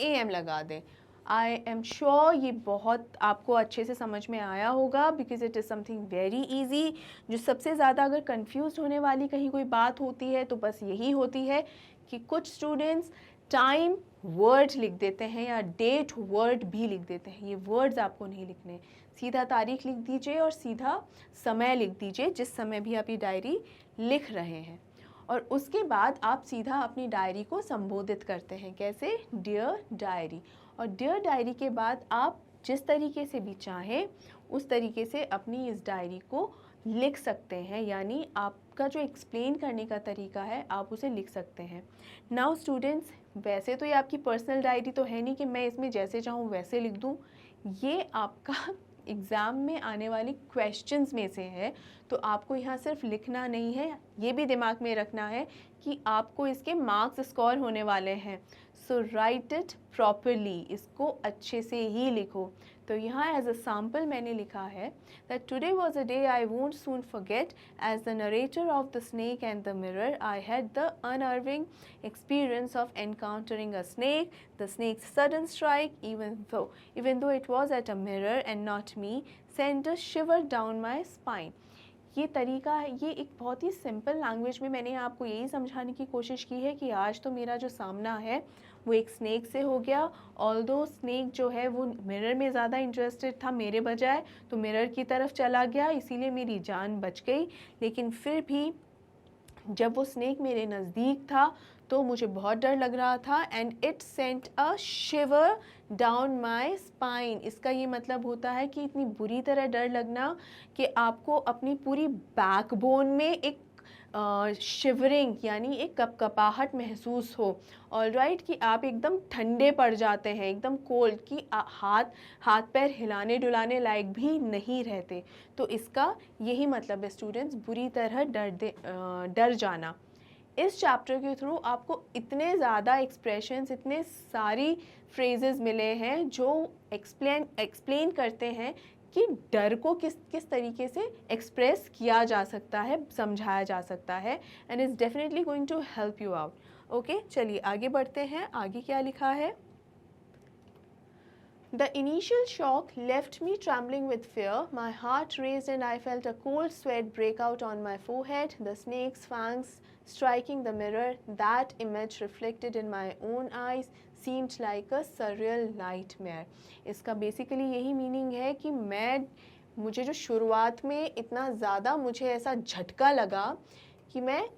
AM लगा दें। आई एम श्योर ये बहुत आपको अच्छे से समझ में आया होगा, because it is something very easy. जो सबसे ज़्यादा अगर कंफ्यूज होने वाली कहीं कोई बात होती है तो बस यही होती है कि कुछ स्टूडेंट्स टाइम वर्ड लिख देते हैं या डेट वर्ड भी लिख देते हैं। ये वर्ड्स आपको नहीं लिखने, सीधा तारीख लिख दीजिए और सीधा समय लिख दीजिए जिस समय भी आप ये डायरी लिख रहे हैं। और उसके बाद आप सीधा अपनी डायरी को संबोधित करते हैं, कैसे? Dear diary. और डियर डायरी के बाद आप जिस तरीके से भी चाहें उस तरीके से अपनी इस डायरी को लिख सकते हैं, यानी आपका जो एक्सप्लेन करने का तरीका है आप उसे लिख सकते हैं। नाउ स्टूडेंट्स, वैसे तो ये आपकी पर्सनल डायरी तो है नहीं कि मैं इसमें जैसे चाहूँ वैसे लिख दूँ, ये आपका एग्ज़ाम में आने वाली क्वेश्चंस में से है, तो आपको यहाँ सिर्फ लिखना नहीं है, ये भी दिमाग में रखना है कि आपको इसके मार्क्स स्कोर होने वाले हैं। सो राइट इट प्रॉपरली, इसको अच्छे से ही लिखो। तो यहाँ एज अ सैम्पल मैंने लिखा है that today was a day I won't soon forget as the narrator of the snake and the mirror I had the unnerving experience of encountering a snake, the snake's sudden strike, even though it was at a mirror and not me, sent a shiver down my spine. ये तरीका है, ये एक बहुत ही simple language में मैंने आपको यही समझाने की कोशिश की है कि आज तो मेरा जो सामना है वो एक स्नेक से हो गया। ऑल्दो स्नेक जो है वो मिरर में ज़्यादा इंटरेस्टेड था मेरे बजाय, तो मिरर की तरफ चला गया, इसीलिए मेरी जान बच गई। लेकिन फिर भी जब वो स्नेक मेरे नज़दीक था तो मुझे बहुत डर लग रहा था। And it sent a shiver down my spine. इसका ये मतलब होता है कि इतनी बुरी तरह डर लगना कि आपको अपनी पूरी बैकबोन में एक शिवरिंग यानी एक कपकपाहट महसूस हो। ऑलराइट, कि आप एकदम ठंडे पड़ जाते हैं, एकदम कोल्ड, कि हाथ पैर हिलाने डुलाने लायक भी नहीं रहते। तो इसका यही मतलब है स्टूडेंट्स, बुरी तरह डर जाना। इस चैप्टर के थ्रू आपको इतने ज़्यादा एक्सप्रेशंस, इतने सारी फ्रेजेस मिले हैं जो एक्सप्लेन करते हैं कि डर को किस तरीके से एक्सप्रेस किया जा सकता है, समझाया जा सकता है, and is definitely going to help you out. Okay, चलिए आगे बढ़ते हैं। आगे क्या लिखा है? The initial shock left me trembling with fear. My heart raced and I felt a cold sweat break out on my forehead. The snake's fangs striking the mirror, that image reflected in my own eyes seemed like a surreal nightmare. इसका basically यही meaning है कि मुझे जो शुरुआत में इतना ज़्यादा मुझे ऐसा झटका लगा कि मैं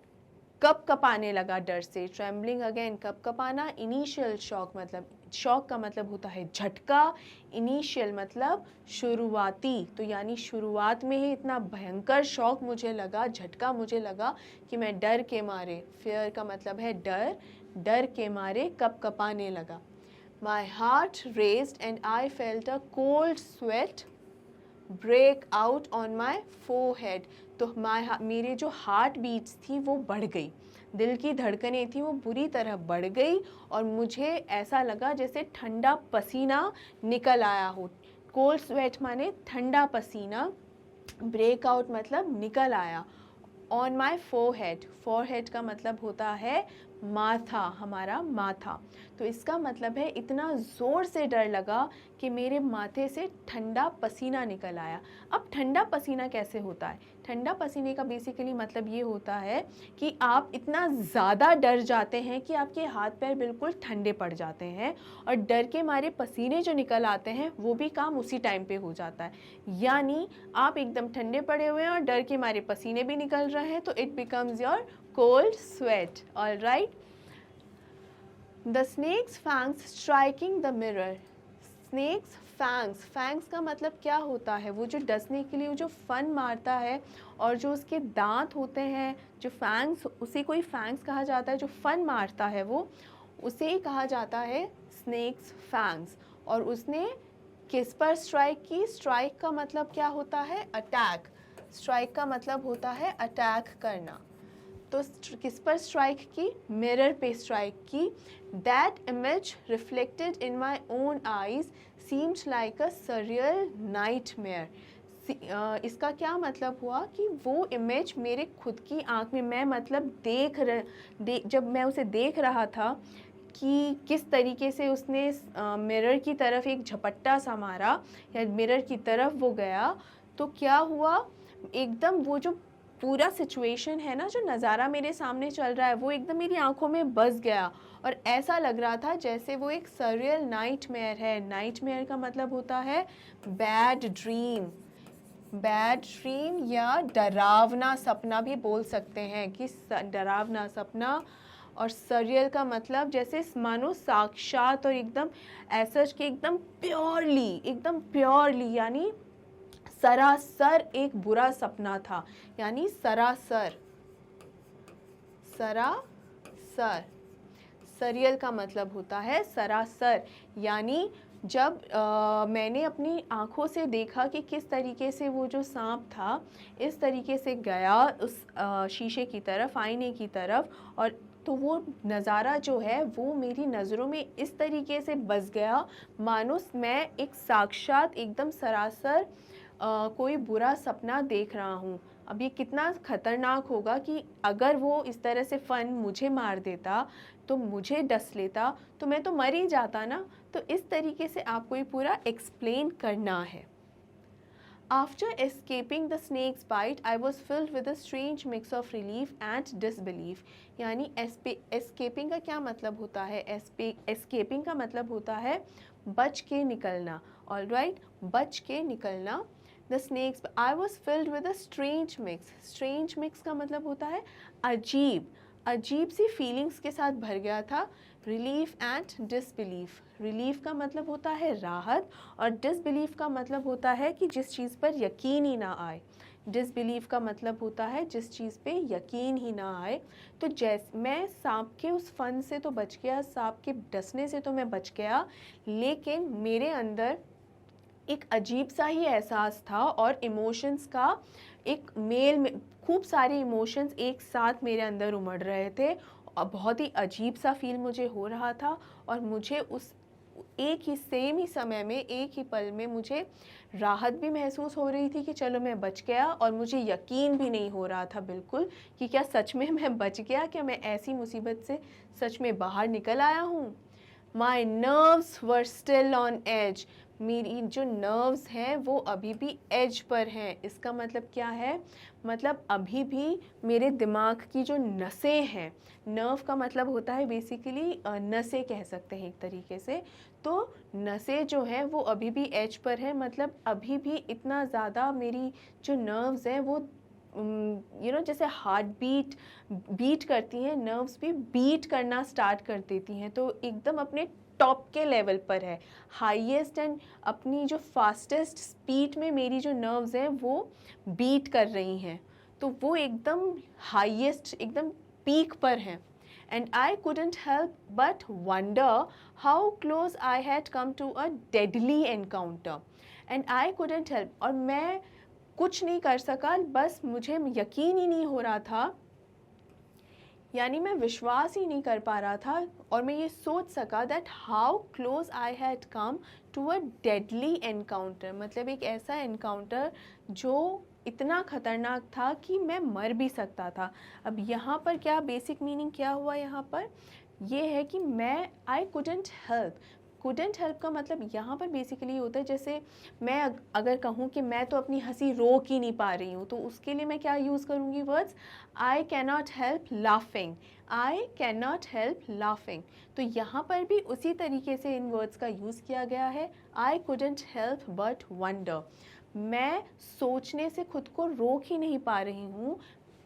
कप कपाने लगा डर से, ट्रेम्बलिंग अगेन, कप कपाना, इनिशियल शॉक मतलब शॉक का मतलब होता है झटका, इनिशियल मतलब शुरुआती, तो यानी शुरुआत में ही इतना भयंकर शॉक मुझे लगा, झटका मुझे लगा कि मैं डर के मारे, फियर का मतलब है डर, डर के मारे कप कपाने लगा। My heart raced and I felt a cold sweat break out on my forehead. तो मेरे जो हार्ट बीट्स थी वो बढ़ गई, दिल की धड़कनें थी वो बुरी तरह बढ़ गई और मुझे ऐसा लगा जैसे ठंडा पसीना निकल आया हो। कोल्ड स्वेट माने ठंडा पसीना, ब्रेक आउट मतलब निकल आया। ऑन माई फोरहेड, फोरहेड का मतलब होता है माथा, हमारा माथा, तो इसका मतलब है इतना ज़ोर से डर लगा कि मेरे माथे से ठंडा पसीना निकल आया। अब ठंडा पसीना कैसे होता है? ठंडा पसीने का बेसिकली मतलब ये होता है कि आप इतना ज़्यादा डर जाते हैं कि आपके हाथ पैर बिल्कुल ठंडे पड़ जाते हैं और डर के मारे पसीने जो निकल आते हैं वो भी काम उसी टाइम पे हो जाता है। यानी आप एकदम ठंडे पड़े हुए हैं और डर के मारे पसीने भी निकल रहे हैं, तो it becomes your cold sweat. All right. The snake's fangs striking the mirror. Snake's fangs, fangs का मतलब क्या होता है? वो जो डसने के लिए वो जो फन मारता है और जो उसके दांत होते हैं, जो फैंग्स, उसे कोई फैंग्स कहा जाता है, जो फन मारता है वो उसे ही कहा जाता है स्नेक्स फैंग्स। और उसने किस पर स्ट्राइक की? स्ट्राइक का मतलब क्या होता है? अटैक। स्ट्राइक का मतलब होता है अटैक करना। तो किस पर स्ट्राइक की? मिरर पे स्ट्राइक की। That image reflected in my own eyes seemed like a surreal nightmare. इसका क्या मतलब हुआ कि वो इमेज मेरे खुद की आँख में, मैं मतलब जब मैं उसे देख रहा था कि किस तरीके से उसने मिरर की तरफ एक झपट्टा सा मारा या मिरर की तरफ वो गया, तो क्या हुआ, एकदम वो जो पूरा सिचुएशन है ना, जो नज़ारा मेरे सामने चल रहा है, वो एकदम मेरी आंखों में बस गया और ऐसा लग रहा था जैसे वो एक सरियल नाइटमेयर है। नाइटमेयर का मतलब होता है बैड ड्रीम, बैड ड्रीम या डरावना सपना भी बोल सकते हैं कि डरावना सपना। और सरियल का मतलब जैसे मानो साक्षात और एकदम ऐसा कि एकदम प्योरली यानी सरासर एक बुरा सपना था, यानी सरासर, सरासर। सरियल का मतलब होता है सरासर, यानी जब मैंने अपनी आँखों से देखा कि किस तरीके से वो जो सांप था इस तरीके से गया उस शीशे की तरफ, आईने की तरफ, और तो वो नज़ारा जो है वो मेरी नज़रों में इस तरीके से बस गया मानो मैं एक साक्षात एकदम सरासर कोई बुरा सपना देख रहा हूँ। अब ये कितना ख़तरनाक होगा कि अगर वो इस तरह से फ़न मुझे मार देता, तो मुझे डस लेता, तो मैं तो मर ही जाता ना। तो इस तरीके से आपको ये पूरा एक्सप्लेन करना है। After escaping the snake's bite, I was filled with a strange mix of relief and disbelief. यानी escaping का क्या मतलब होता है? escaping का मतलब होता है बच के निकलना। All right, बच के निकलना। The snakes, I was filled with a strange mix. Strange mix का मतलब होता है अजीब, अजीब सी फीलिंग्स के साथ भर गया था। रिलीफ एंड डिसबिलीफ, रिलीफ का मतलब होता है राहत और डिसबिलीफ का मतलब होता है कि जिस चीज़ पर यकीन ही ना आए। डिसबिलीफ का मतलब होता है जिस चीज़ पे यकीन ही ना आए। तो जैसे मैं सांप के उस फन से तो बच गया, सांप के डसने से तो मैं बच गया, लेकिन मेरे अंदर एक अजीब सा ही एहसास था और इमोशंस का एक मेल में खूब सारे इमोशंस एक साथ मेरे अंदर उमड़ रहे थे और बहुत ही अजीब सा फील मुझे हो रहा था। और मुझे उस एक ही सेम ही समय में, एक ही पल में मुझे राहत भी महसूस हो रही थी कि चलो मैं बच गया, और मुझे यकीन भी नहीं हो रहा था बिल्कुल कि क्या सच में मैं बच गया, क्या मैं ऐसी मुसीबत से सच में बाहर निकल आया हूँ। My nerves were still on edge, मेरी जो नर्व्स हैं वो अभी भी एज पर हैं। इसका मतलब क्या है? मतलब अभी भी मेरे दिमाग की जो नसें हैं, नर्व का मतलब होता है बेसिकली नसें कह सकते हैं एक तरीके से, तो नसें जो हैं वो अभी भी एज पर है, मतलब अभी भी इतना ज़्यादा मेरी जो नर्व्स हैं वो जैसे हार्ट बीट करती हैं, नर्व्स भी बीट करना स्टार्ट कर देती हैं, तो एकदम अपने टॉप के लेवल पर है, हाईएस्ट एंड अपनी जो फास्टेस्ट स्पीड में मेरी जो नर्व्स हैं वो बीट कर रही हैं, तो वो एकदम हाईएस्ट, एकदम पीक पर हैं. And I couldn't help but wonder how close I had come to a deadly encounter. And I couldn't help, और मैं कुछ नहीं कर सका, बस मुझे यकीन ही नहीं हो रहा था, यानी मैं विश्वास ही नहीं कर पा रहा था, और मैं ये सोच सका that how close I had come to a deadly encounter, मतलब एक ऐसा एनकाउंटर जो इतना ख़तरनाक था कि मैं मर भी सकता था. अब यहाँ पर क्या बेसिक मीनिंग क्या हुआ, यहाँ पर ये है कि मैं आई कुडंट हेल्प का मतलब यहाँ पर बेसिकली होता है, जैसे मैं अगर कहूँ कि मैं तो अपनी हंसी रोक ही नहीं पा रही हूँ, तो उसके लिए मैं क्या यूज़ करूँगी words, I cannot help laughing, I cannot help laughing. तो यहाँ पर भी उसी तरीके से इन वर्ड्स का यूज़ किया गया है. I couldn't help but wonder, मैं सोचने से खुद को रोक ही नहीं पा रही हूँ,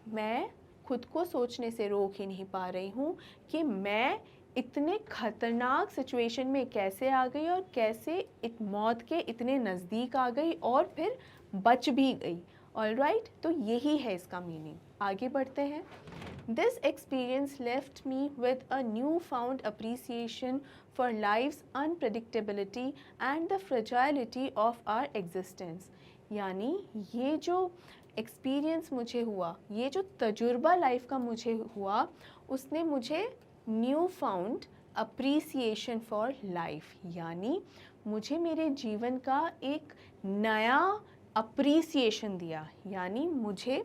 मैं खुद को सोचने से रोक ही नहीं पा रही हूँ कि मैं इतने ख़तरनाक सिचुएशन में कैसे आ गई और कैसे मौत के इतने नज़दीक आ गई और फिर बच भी गई. ऑलराइट, तो यही है इसका मीनिंग. आगे बढ़ते हैं. This experience left me with a newfound appreciation for life's unpredictability and the fragility of our existence. यानी ये जो एक्सपीरियंस मुझे हुआ, ये जो तजुर्बा लाइफ का मुझे हुआ, उसने मुझे new found appreciation for life, यानी मुझे मेरे जीवन का एक नया अप्रिसिएशन दिया, यानी मुझे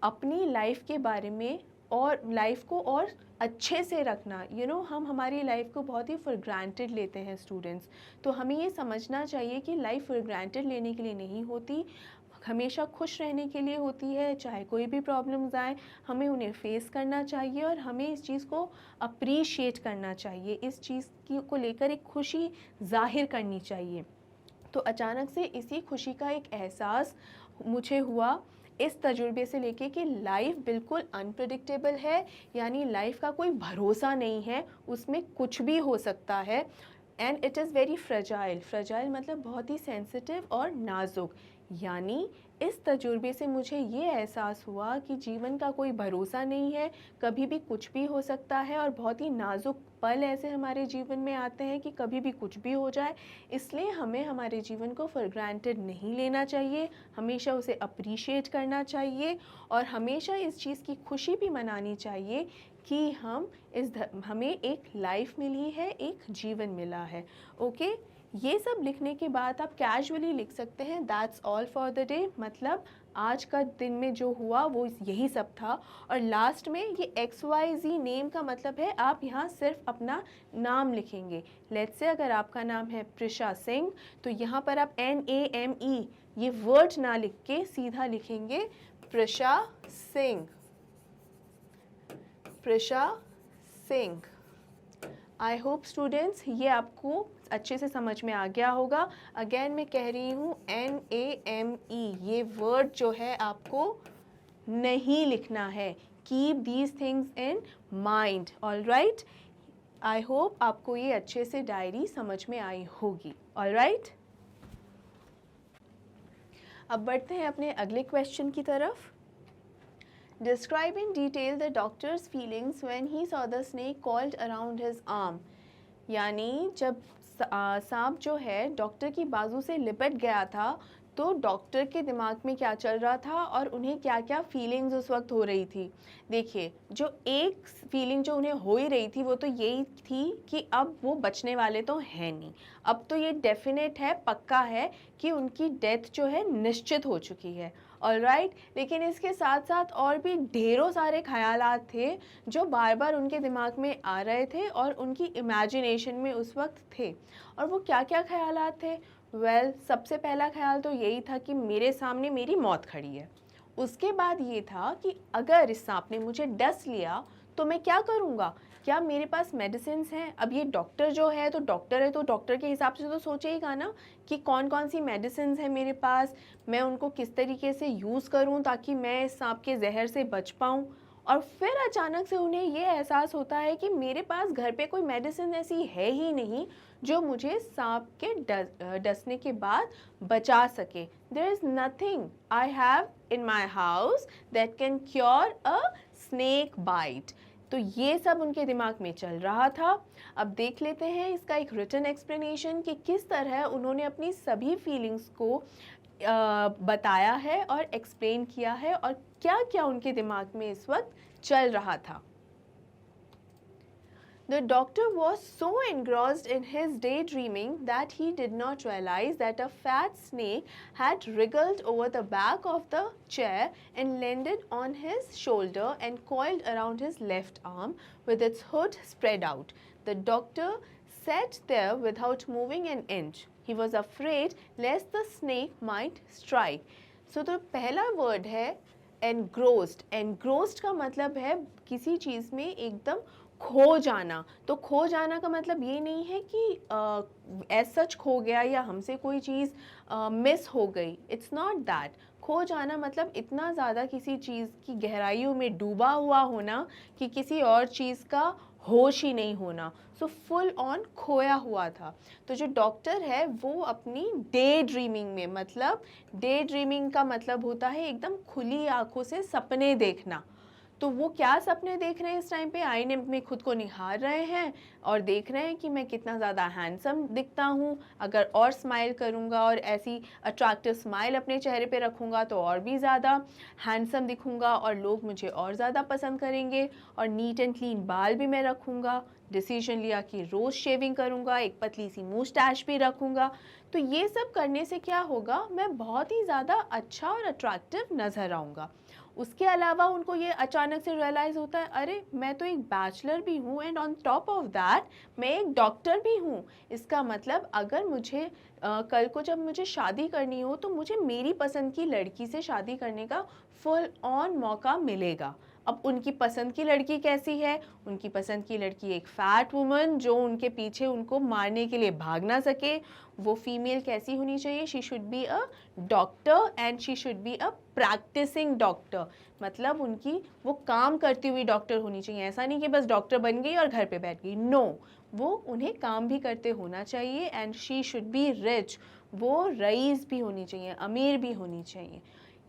अपनी लाइफ के बारे में और लाइफ को और अच्छे से रखना. हम हमारी लाइफ को बहुत ही फॉर ग्रांटेड लेते हैं स्टूडेंट्स, तो हमें ये समझना चाहिए कि लाइफ फॉर ग्रांटेड लेने के लिए नहीं होती, हमेशा खुश रहने के लिए होती है. चाहे कोई भी प्रॉब्लम्स आए, हमें उन्हें फेस करना चाहिए और हमें इस चीज़ को अप्रिशिएट करना चाहिए, इस चीज़ को लेकर एक खुशी जाहिर करनी चाहिए. तो अचानक से इसी खुशी का एक एहसास मुझे हुआ इस तजुर्बे से लेके कि लाइफ बिल्कुल अनप्रेडिक्टेबल है, यानी लाइफ का कोई भरोसा नहीं है, उसमें कुछ भी हो सकता है. And it is very fragile मतलब बहुत ही सेंसिटिव और नाजुक. यानी इस तजुर्बे से मुझे ये एहसास हुआ कि जीवन का कोई भरोसा नहीं है, कभी भी कुछ भी हो सकता है, और बहुत ही नाजुक पल ऐसे हमारे जीवन में आते हैं कि कभी भी कुछ भी हो जाए. इसलिए हमें हमारे जीवन को फॉर ग्रांटेड नहीं लेना चाहिए, हमेशा उसे अप्रिशिएट करना चाहिए और हमेशा इस चीज़ की खुशी भी मनानी चाहिए कि हमें एक लाइफ मिली है, एक जीवन मिला है. ओके, ये सब लिखने के बाद आप कैजुअली लिख सकते हैं that's all for the day, मतलब आज का दिन में जो हुआ वो यही सब था. और लास्ट में ये XYZ नेम का मतलब है आप यहाँ सिर्फ अपना नाम लिखेंगे. लेट्स से अगर आपका नाम है प्रिशा सिंह, तो यहाँ पर आप NAME ये वर्ड ना लिख के सीधा लिखेंगे प्रिशा सिंह, प्रिशा सिंह. आई होप स्टूडेंट्स ये आपको अच्छे से समझ में आ गया होगा. अगेन मैं कह रही हूँ NAME ये वर्ड जो है आपको नहीं लिखना है. Keep these things in mind. Alright, I hope आपको ये अच्छे से डायरी समझ में आई होगी. ऑलराइट, अब बढ़ते हैं अपने अगले क्वेश्चन की तरफ. Describe in detail the doctor's feelings when he saw the snake coiled around his arm. यानी जब सांप जो है डॉक्टर की बाजू से लिपट गया था, तो डॉक्टर के दिमाग में क्या चल रहा था और उन्हें क्या क्या फीलिंग्स उस वक्त हो रही थी. देखिए, जो एक फीलिंग जो उन्हें हो ही रही थी वो तो यही थी कि अब वो बचने वाले तो हैं नहीं, अब तो ये डेफिनेट है, पक्का है कि उनकी डेथ जो है निश्चित हो चुकी है. ऑलराइट, लेकिन इसके साथ साथ और भी ढेरों सारे ख्यालात थे जो बार बार उनके दिमाग में आ रहे थे और उनकी इमेजिनेशन में उस वक्त थे. और वो क्या क्या ख्यालात थे? सबसे पहला ख्याल तो यही था कि मेरे सामने मेरी मौत खड़ी है. उसके बाद ये था कि अगर इस सांप ने मुझे डस लिया तो मैं क्या करूँगा. क्या मेरे पास मेडिसिन हैं? अब ये डॉक्टर जो है तो डॉक्टर है, तो डॉक्टर के हिसाब से तो सोचेगा ना कि कौन कौन सी मेडिसिन है मेरे पास, मैं उनको किस तरीके से यूज़ करूं ताकि मैं इस सांप के जहर से बच पाऊं। और फिर अचानक से उन्हें ये एहसास होता है कि मेरे पास घर पे कोई मेडिसिन ऐसी है ही नहीं जो मुझे सांप के डसने के बाद बचा सके। There is nothing I have in my house that can cure a snake bite. तो ये सब उनके दिमाग में चल रहा था। अब देख लेते हैं इसका एक रिटन एक्सप्लेनेशन कि किस तरह उन्होंने अपनी सभी फीलिंग्स को बताया है और एक्सप्लेन किया है और क्या क्या उनके दिमाग में इस वक्त चल रहा था। The doctor was so engrossed in his daydreaming that he did not realize that a fat snake had wriggled over the back of the chair and landed on his shoulder and coiled around his left arm with its hood spread out. The doctor sat there without moving an inch. He was afraid lest the snake might strike. So तो पहला word है engrossed. Engrossed का मतलब है किसी चीज़ में एकदम खो जाना। तो खो जाना का मतलब ये नहीं है कि एज सच खो गया या हमसे कोई चीज़ मिस हो गई। It's not that. खो जाना मतलब इतना ज़्यादा किसी चीज़ की गहराइयों में डूबा हुआ होना कि किसी और चीज़ का होश ही नहीं होना। सो फुल ऑन खोया हुआ था। तो जो डॉक्टर है वो अपनी डे ड्रीमिंग में, मतलब डे ड्रीमिंग का मतलब होता है एकदम खुली आंखों से सपने देखना। तो वो क्या सपने देख रहे हैं इस टाइम पे? आईने में खुद को निहार रहे हैं और देख रहे हैं कि मैं कितना ज़्यादा हैंडसम दिखता हूँ, अगर और स्माइल करूँगा और ऐसी अट्रैक्टिव स्माइल अपने चेहरे पे रखूँगा तो और भी ज़्यादा हैंडसम दिखूँगा और लोग मुझे और ज़्यादा पसंद करेंगे। और नीट एंड क्लीन बाल भी मैं रखूँगा, डिसीजन लिया कि रोज़ शेविंग करूँगा, एक पतली सी मुस्टैच भी रखूँगा। तो ये सब करने से क्या होगा, मैं बहुत ही ज़्यादा अच्छा और अट्रैक्टिव नज़र आऊँगा। उसके अलावा उनको ये अचानक से रियलाइज़ होता है, अरे मैं तो एक बैचलर भी हूँ and on top of that मैं एक डॉक्टर भी हूँ। इसका मतलब अगर मुझे कल को जब मुझे शादी करनी हो तो मुझे मेरी पसंद की लड़की से शादी करने का फुल ऑन मौका मिलेगा। अब उनकी पसंद की लड़की कैसी है? उनकी पसंद की लड़की एक फ़ैट वुमन जो उनके पीछे उनको मारने के लिए भाग ना सके। वो फीमेल कैसी होनी चाहिए? She should be a doctor and she should be a practising doctor. मतलब उनकी वो काम करती हुई डॉक्टर होनी चाहिए। ऐसा नहीं कि बस डॉक्टर बन गई और घर पे बैठ गई। नो, वो उन्हें काम भी करते होना चाहिए। And she should be rich, वो रईस भी होनी चाहिए, अमीर भी होनी चाहिए।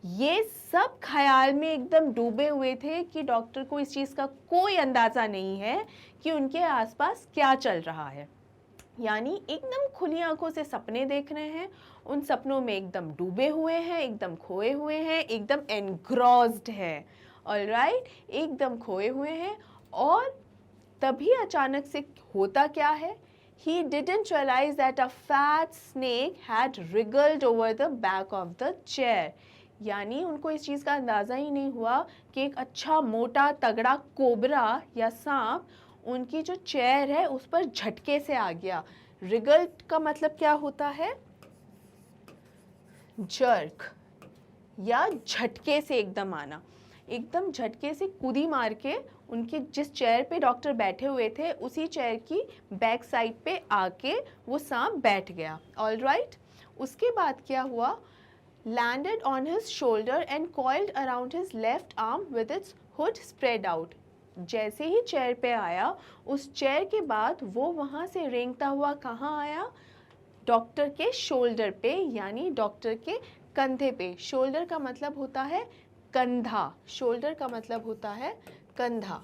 ये सब ख्याल में एकदम डूबे हुए थे कि डॉक्टर को इस चीज़ का कोई अंदाज़ा नहीं है कि उनके आसपास क्या चल रहा है। यानी एकदम खुली आंखों से सपने देख रहे हैं, उन सपनों में एकदम डूबे हुए हैं, एकदम खोए हुए हैं, एकदम एनग्रॉस्ड है। ऑलराइट, एकदम खोए हुए हैं। और तभी अचानक से होता क्या है? He didn't realize that a fat snake had wriggled over the back of the chair. यानी उनको इस चीज़ का अंदाज़ा ही नहीं हुआ कि एक अच्छा मोटा तगड़ा कोबरा या सांप उनकी जो चेयर है उस पर झटके से आ गया। रिगल का मतलब क्या होता है? जर्क या झटके से एकदम आना। एकदम झटके से कूदी मार के उनके जिस चेयर पे डॉक्टर बैठे हुए थे उसी चेयर की बैक साइड पे आके वो सांप बैठ गया। ऑलराइट, उसके बाद क्या हुआ? Landed on his shoulder and coiled around his left arm with its hood spread out. जैसे ही चेयर पे आया, उस चेयर के बाद वो वहाँ से रेंगता हुआ कहाँ आया? डॉक्टर के शोल्डर पे, यानी डॉक्टर के कंधे पे। शोल्डर का मतलब होता है कंधा, शोल्डर का मतलब होता है कंधा।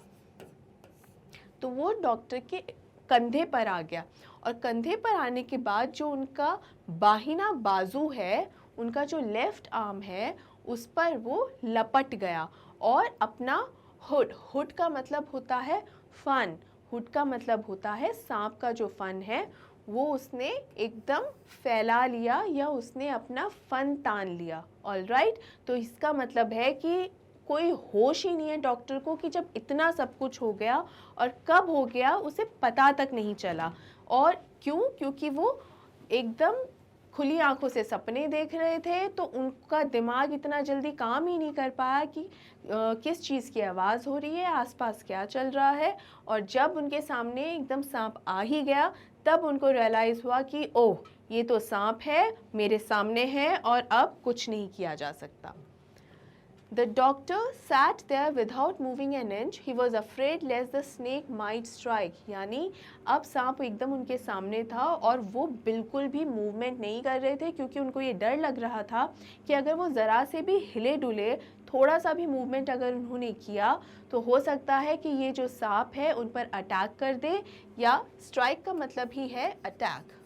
तो वो डॉक्टर के कंधे पर आ गया और कंधे पर आने के बाद जो उनका बाहिना बाजू है, उनका जो लेफ्ट आर्म है, उस पर वो लपट गया और अपना हुड, हुड का मतलब होता है फन, हुड का मतलब होता है सांप का जो फन है वो उसने एकदम फैला लिया या उसने अपना फन तान लिया। ऑलराइट, तो इसका मतलब है कि कोई होश ही नहीं है डॉक्टर को कि जब इतना सब कुछ हो गया और कब हो गया उसे पता तक नहीं चला। और क्यों? क्योंकि वो एकदम खुली आंखों से सपने देख रहे थे, तो उनका दिमाग इतना जल्दी काम ही नहीं कर पाया कि किस चीज़ की आवाज़ हो रही है, आसपास क्या चल रहा है। और जब उनके सामने एकदम सांप आ ही गया, तब उनको रियलाइज़ हुआ कि ओह, ये तो सांप है, मेरे सामने है और अब कुछ नहीं किया जा सकता। The doctor sat there without moving an inch. He was afraid lest the snake might strike. यानी अब सांप एकदम उनके सामने था और वो बिल्कुल भी मूवमेंट नहीं कर रहे थे, क्योंकि उनको ये डर लग रहा था कि अगर वो ज़रा से भी हिले डुले, थोड़ा सा भी मूवमेंट अगर उन्होंने किया, तो हो सकता है कि ये जो सांप है उन पर अटैक कर दे, या स्ट्राइक का मतलब ही है अटैक।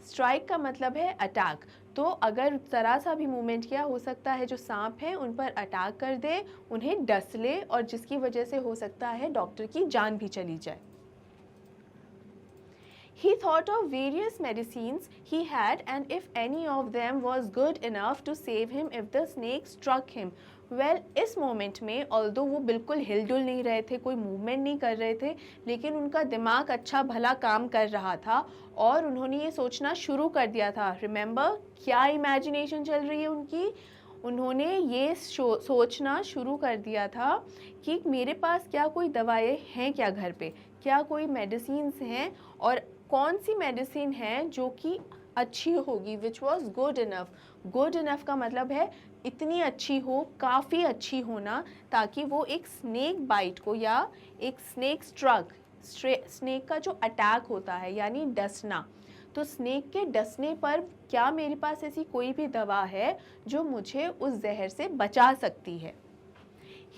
स्ट्राइक का मतलब है अटैक। तो अगर ज़रा सा भी मूवमेंट किया, हो सकता है जो सांप है उन पर अटैक कर दे, उन्हें डस ले, और जिसकी वजह से हो सकता है डॉक्टर की जान भी चली जाए। He thought of various medicines he had, and if any of them was good enough to save him if the snake struck him. Well, इस मोमेंट में ऑल्दो वो बिल्कुल हिलडुल नहीं रहे थे, कोई मूवमेंट नहीं कर रहे थे, लेकिन उनका दिमाग अच्छा भला काम कर रहा था और उन्होंने ये सोचना शुरू कर दिया था। रिमेंबर, क्या इमेजिनेशन चल रही है उनकी? उन्होंने ये सोचना शुरू कर दिया था कि मेरे पास क्या कोई दवाएं हैं क्या घर पे, क्या कोई मेडिसिन्स हैं, और कौन सी मेडिसिन है जो कि अच्छी होगी, which was good enough. Good enough का मतलब है इतनी अच्छी हो, काफ़ी अच्छी होना, ताकि वो एक स्नेक बाइट को या एक स्नेक स्ट्रक, स्नेक का जो अटैक होता है यानी डसना, तो स्नेक के डसने पर क्या मेरे पास ऐसी कोई भी दवा है जो मुझे उस जहर से बचा सकती है।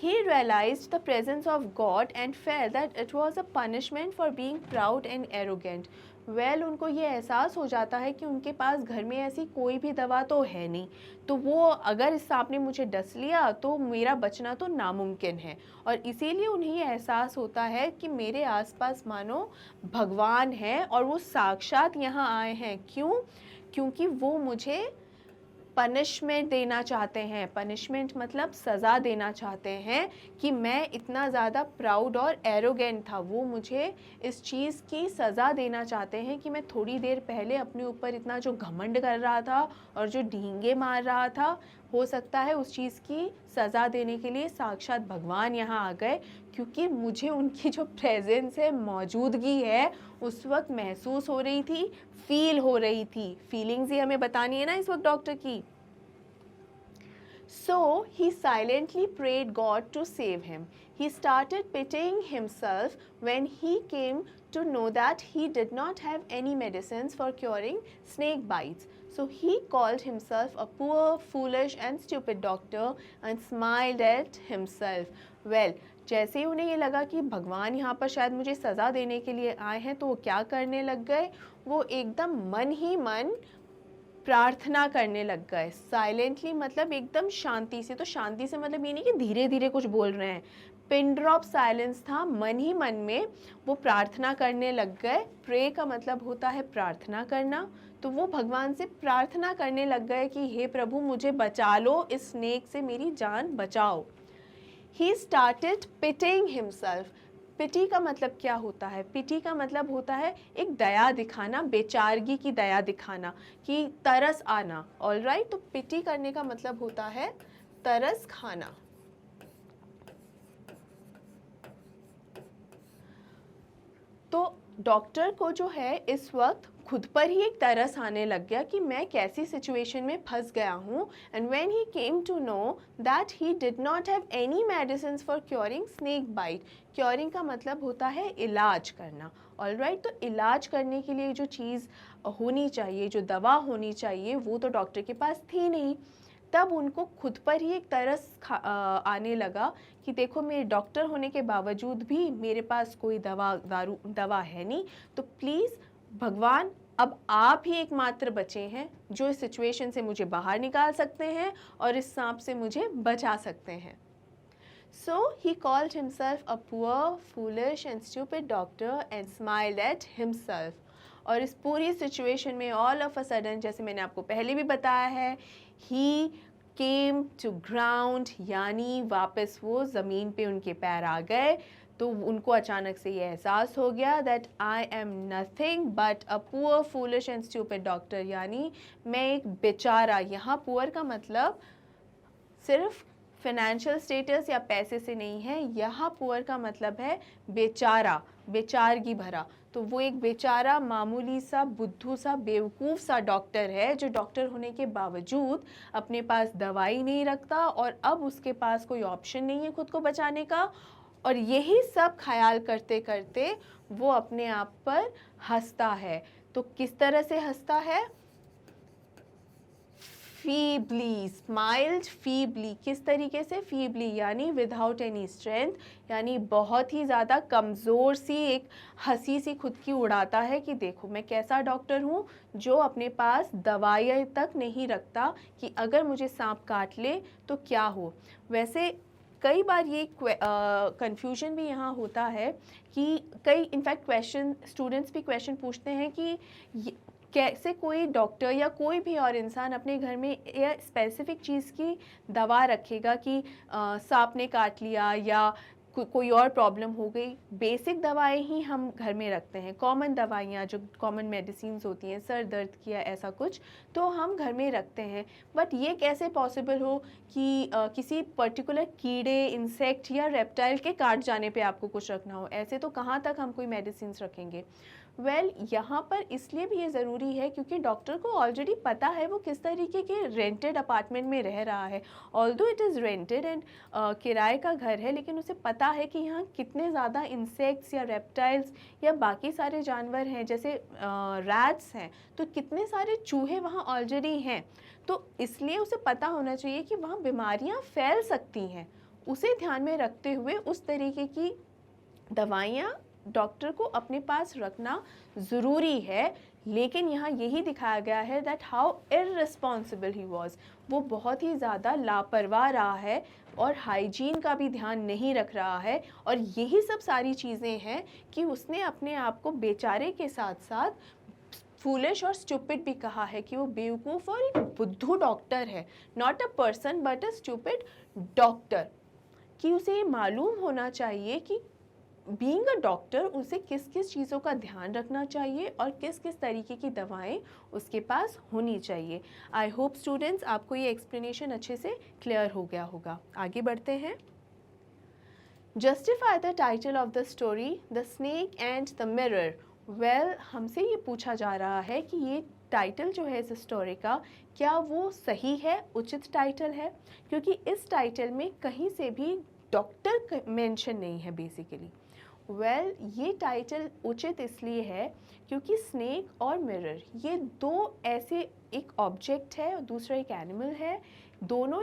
He realized the presence of God and felt that it was a punishment for being proud and arrogant. Well, उनको ये एहसास हो जाता है कि उनके पास घर में ऐसी कोई भी दवा तो है नहीं, तो वो अगर इस सांप ने मुझे डस लिया तो मेरा बचना तो नामुमकिन है, और इसीलिए उन्हें ये एहसास होता है कि मेरे आसपास मानो भगवान है और वो साक्षात यहाँ आए हैं। क्यों? क्योंकि वो मुझे पनिशमेंट देना चाहते हैं। पनिशमेंट मतलब सज़ा देना चाहते हैं कि मैं इतना ज़्यादा प्राउड और एरोगेंट था, वो मुझे इस चीज़ की सज़ा देना चाहते हैं कि मैं थोड़ी देर पहले अपने ऊपर इतना जो घमंड कर रहा था और जो डींगे मार रहा था, हो सकता है उस चीज़ की सज़ा देने के लिए साक्षात भगवान यहाँ आ गए, क्योंकि मुझे उनकी जो प्रेजेंस है, मौजूदगी है, उस वक्त महसूस हो रही थी, फील हो रही थी। फीलिंग्स ही हमें बतानी है ना इस वक्त डॉक्टर की। So he silently prayed God to save him. He started pitying himself when he came to know that he did not have any medicines for curing snake bites. So he called himself a poor, foolish and stupid doctor and smiled at himself. Well, जैसे ही उन्हें ये लगा कि भगवान यहाँ पर शायद मुझे सज़ा देने के लिए आए हैं, तो वो क्या करने लग गए? वो एकदम मन ही मन प्रार्थना करने लग गए। साइलेंटली मतलब एकदम शांति से, तो शांति से मतलब ये नहीं कि धीरे धीरे कुछ बोल रहे हैं, पिन ड्रॉप साइलेंस था, मन ही मन में वो प्रार्थना करने लग गए। प्रे का मतलब होता है प्रार्थना करना, तो वो भगवान से प्रार्थना करने लग गए कि हे प्रभु, मुझे बचा लो, इस स्नेक से मेरी जान बचाओ। He started pitying himself. पिटी का मतलब क्या होता है? पिटी का मतलब होता है एक दया दिखाना, बेचारगी की दया दिखाना, कि तरस आना। ऑल राइट, तो पिटी करने का मतलब होता है तरस खाना। तो डॉक्टर को जो है इस वक्त खुद पर ही एक तरस आने लग गया कि मैं कैसी सिचुएशन में फंस गया हूँ। And when he came to know that he did not have any medicines for curing snake bite. Curing का मतलब होता है इलाज करना। ऑल राइट, तो इलाज करने के लिए जो चीज़ होनी चाहिए, जो दवा होनी चाहिए, वो तो डॉक्टर के पास थी नहीं। तब उनको खुद पर ही एक तरस आने लगा कि देखो, मेरे डॉक्टर होने के बावजूद भी मेरे पास कोई दवा है नहीं, तो प्लीज़ भगवान, अब आप ही एकमात्र बचे हैं जो इस सिचुएशन से मुझे बाहर निकाल सकते हैं और इस सांप से मुझे बचा सकते हैं। So he called himself a poor, foolish and stupid doctor and smiled at himself. और इस पूरी सिचुएशन में ऑल ऑफ अ सडन, जैसे मैंने आपको पहले भी बताया है, he came to ground, यानी वापस वो ज़मीन पे उनके पैर आ गए। तो उनको अचानक से ये एहसास हो गया that I am nothing but a poor foolish and stupid doctor, यानी मैं एक बेचारा, यहाँ पुअर का मतलब सिर्फ फाइनेंशियल स्टेटस या पैसे से नहीं है, यहाँ पुअर का मतलब है बेचारा, बेचारगी भरा। तो वो एक बेचारा मामूली सा बुद्धू सा बेवकूफ़ सा डॉक्टर है जो डॉक्टर होने के बावजूद अपने पास दवाई नहीं रखता और अब उसके पास कोई ऑप्शन नहीं है खुद को बचाने का, और यही सब ख्याल करते करते वो अपने आप पर हंसता है। तो किस तरह से हंसता है? Feebly, smiled feebly. किस तरीके से? फीबली यानी विदाउट एनी स्ट्रेंथ, यानी बहुत ही ज़्यादा कमज़ोर सी एक हंसी सी खुद की उड़ाता है कि देखो मैं कैसा डॉक्टर हूँ जो अपने पास दवाइयाँ तक नहीं रखता कि अगर मुझे सांप काट ले तो क्या हो। वैसे कई बार ये कन्फ्यूजन भी यहाँ होता है कि कई इनफैक्ट क्वेश्चन स्टूडेंट्स भी क्वेश्चन पूछते हैं कि कैसे कोई डॉक्टर या कोई भी और इंसान अपने घर में या स्पेसिफिक चीज़ की दवा रखेगा कि सांप ने काट लिया या कोई और प्रॉब्लम हो गई। बेसिक दवाएं ही हम घर में रखते हैं, कॉमन दवाइयाँ जो कॉमन मेडिसिन्स होती हैं, सर दर्द की या ऐसा कुछ, तो हम घर में रखते हैं। बट ये कैसे पॉसिबल हो कि किसी पर्टिकुलर कीड़े, इंसेक्ट या रेप्टाइल के काट जाने पे आपको कुछ रखना हो? ऐसे तो कहाँ तक हम कोई मेडिसिन्स रखेंगे? यहाँ पर इसलिए भी ये ज़रूरी है क्योंकि डॉक्टर को ऑलरेडी पता है वो किस तरीके के रेंटेड अपार्टमेंट में रह रहा है। Although it is rented and किराए का घर है, लेकिन उसे पता है कि यहाँ कितने ज़्यादा इंसेक्ट्स या रेप्टाइल्स या बाकी सारे जानवर हैं, जैसे रैट्स हैं, तो कितने सारे चूहे वहाँ ऑलरेडी हैं। तो इसलिए उसे पता होना चाहिए कि वहाँ बीमारियाँ फैल सकती हैं। उसे ध्यान में रखते हुए उस तरीके की दवाइयाँ डॉक्टर को अपने पास रखना ज़रूरी है। लेकिन यहाँ यही दिखाया गया है that how irresponsible he was, वो बहुत ही ज़्यादा लापरवाह रहा है और हाइजीन का भी ध्यान नहीं रख रहा है। और यही सब सारी चीज़ें हैं कि उसने अपने आप को बेचारे के साथ साथ फूलिश और स्टूपिड भी कहा है कि वो बेवकूफ़ और एक बुद्धू डॉक्टर है, not a person but a stupid doctor. कि उसे ये मालूम होना चाहिए कि बीइंग अ डॉक्टर उसे किस किस चीज़ों का ध्यान रखना चाहिए और किस किस तरीके की दवाएं उसके पास होनी चाहिए। आई होप स्टूडेंट्स आपको ये एक्सप्लेनेशन अच्छे से क्लियर हो गया होगा। आगे बढ़ते हैं। Justify the title of the story the snake and the mirror. Well, हमसे ये पूछा जा रहा है कि ये टाइटल जो है इस स्टोरी का, क्या वो सही है, उचित टाइटल है? क्योंकि इस टाइटल में कहीं से भी डॉक्टर मेंशन नहीं है बेसिकली। वेल, ये टाइटल उचित इसलिए है क्योंकि स्नेक और मिरर ये दो ऐसे, एक ऑब्जेक्ट है और दूसरा एक एनिमल है, दोनों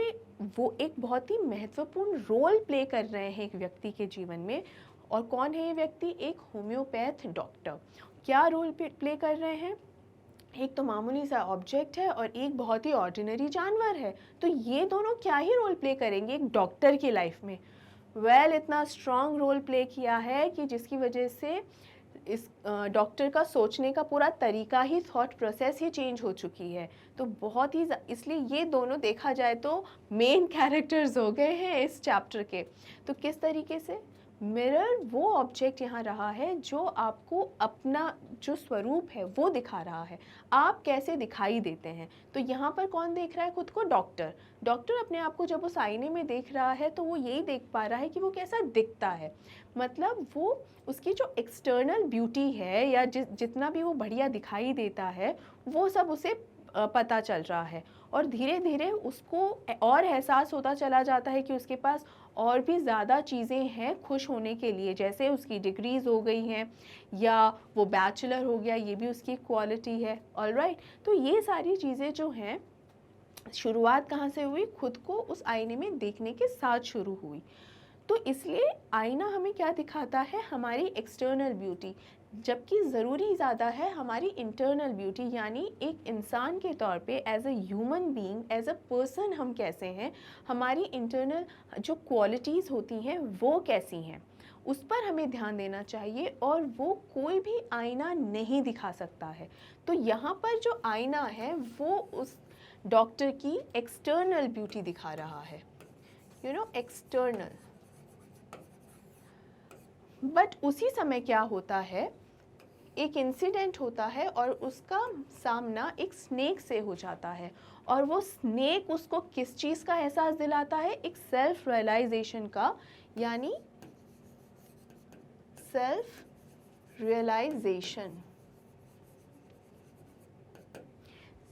वो एक बहुत ही महत्वपूर्ण रोल प्ले कर रहे हैं एक व्यक्ति के जीवन में। और कौन है ये व्यक्ति? एक होम्योपैथ डॉक्टर। क्या रोल प्ले कर रहे हैं? एक तो मामूली सा ऑब्जेक्ट है और एक बहुत ही ऑर्डिनरी जानवर है, तो ये दोनों क्या ही रोल प्ले करेंगे एक डॉक्टर की लाइफ में? वेल, इतना स्ट्रॉन्ग रोल प्ले किया है कि जिसकी वजह से इस डॉक्टर का सोचने का पूरा तरीका ही, थॉट प्रोसेस ही चेंज हो चुकी है। तो बहुत ही, इसलिए ये दोनों देखा जाए तो मेन कैरेक्टर्स हो गए हैं इस चैप्टर के। तो किस तरीके से? मिरर वो ऑब्जेक्ट यहाँ रहा है जो आपको अपना जो स्वरूप है वो दिखा रहा है, आप कैसे दिखाई देते हैं। तो यहाँ पर कौन देख रहा है खुद को? डॉक्टर। डॉक्टर अपने आप को जब उस आईने में देख रहा है तो वो यही देख पा रहा है कि वो कैसा दिखता है, मतलब वो उसकी जो एक्सटर्नल ब्यूटी है या जितना भी वो बढ़िया दिखाई देता है वो सब उसे पता चल रहा है। और धीरे धीरे उसको और एहसास होता चला जाता है कि उसके पास और भी ज़्यादा चीज़ें हैं खुश होने के लिए, जैसे उसकी डिग्रीज़ हो गई हैं या वो बैचलर हो गया, ये भी उसकी क्वालिटी है। ऑलराइट, तो ये सारी चीज़ें जो हैं शुरुआत कहाँ से हुई? खुद को उस आईने में देखने के साथ शुरू हुई। तो इसलिए आईना हमें क्या दिखाता है? हमारी एक्सटर्नल ब्यूटी, जबकि ज़रूरी ज़्यादा है हमारी इंटरनल ब्यूटी, यानी एक इंसान के तौर पे as a human being, as a person हम कैसे हैं, हमारी इंटरनल जो क्वालिटीज़ होती हैं वो कैसी हैं, उस पर हमें ध्यान देना चाहिए और वो कोई भी आईना नहीं दिखा सकता है। तो यहाँ पर जो आईना है वो उस डॉक्टर की एक्सटर्नल ब्यूटी दिखा रहा है, एक्सटर्नल। बट उसी समय क्या होता है, एक इंसिडेंट होता है और उसका सामना एक स्नेक से हो जाता है, और वो स्नेक उसको किस चीज़ का एहसास दिलाता है, एक सेल्फ रियलाइजेशन का, यानी सेल्फ रियलाइजेशन।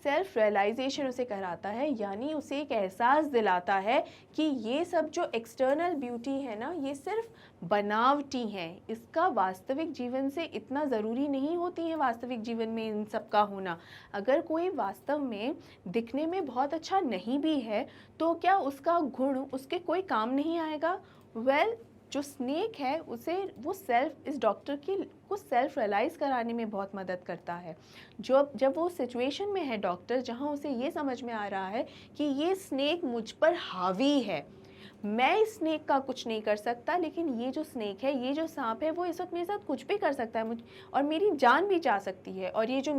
सेल्फ रियलाइजेशन उसे कराता है, यानी उसे एक एहसास दिलाता है कि ये सब जो एक्सटर्नल ब्यूटी है ना, ये सिर्फ बनावटी हैं, इसका वास्तविक जीवन से इतना ज़रूरी नहीं होती है वास्तविक जीवन में इन सब का होना। अगर कोई वास्तव में दिखने में बहुत अच्छा नहीं भी है तो क्या उसका गुण उसके कोई काम नहीं आएगा? जो स्नेक है उसे वो इस डॉक्टर को सेल्फ रियलाइज़ कराने में बहुत मदद करता है। जब वो सिचुएशन में है डॉक्टर, जहाँ उसे ये समझ में आ रहा है कि ये स्नेक मुझ पर हावी है, मैं इस स्नेक का कुछ नहीं कर सकता, लेकिन ये जो स्नेक है, ये जो सांप है, वो इस वक्त मेरे साथ कुछ भी कर सकता है, और मेरी जान भी जा सकती है। और ये जो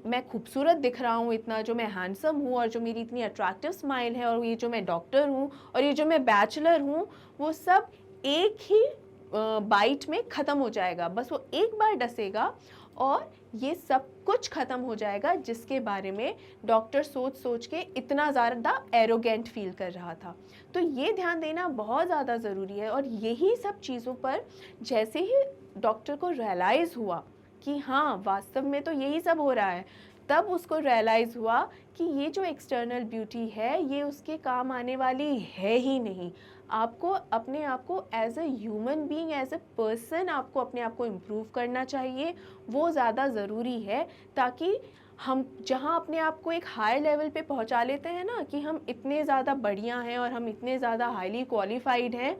मैं खूबसूरत दिख रहा हूँ इतना, जो मैं हैंडसम हूँ, और जो मेरी इतनी अट्रैक्टिव स्माइल है, और ये जो मैं डॉक्टर हूँ, और ये जो मैं बैचलर हूँ, वो सब एक ही बाइट में ख़त्म हो जाएगा। बस वो एक बार डसेगा और ये सब कुछ ख़त्म हो जाएगा, जिसके बारे में डॉक्टर सोच सोच के इतना ज़्यादा एरोगेंट फील कर रहा था। तो ये ध्यान देना बहुत ज़्यादा ज़रूरी है। और यही सब चीज़ों पर जैसे ही डॉक्टर को रियलाइज़ हुआ कि हाँ, वास्तव में तो यही सब हो रहा है, तब उसको रियलाइज़ हुआ कि ये जो एक्सटर्नल ब्यूटी है, ये उसके काम आने वाली है ही नहीं। आपको अपने आप को as a human being, as a person, आपको अपने आप को इम्प्रूव करना चाहिए, वो ज़्यादा ज़रूरी है, ताकि हम जहाँ अपने आप को एक हाई लेवल पे पहुँचा लेते हैं ना, कि हम इतने ज़्यादा बढ़िया हैं और हम इतने ज़्यादा हाईली क्वालिफाइड हैं,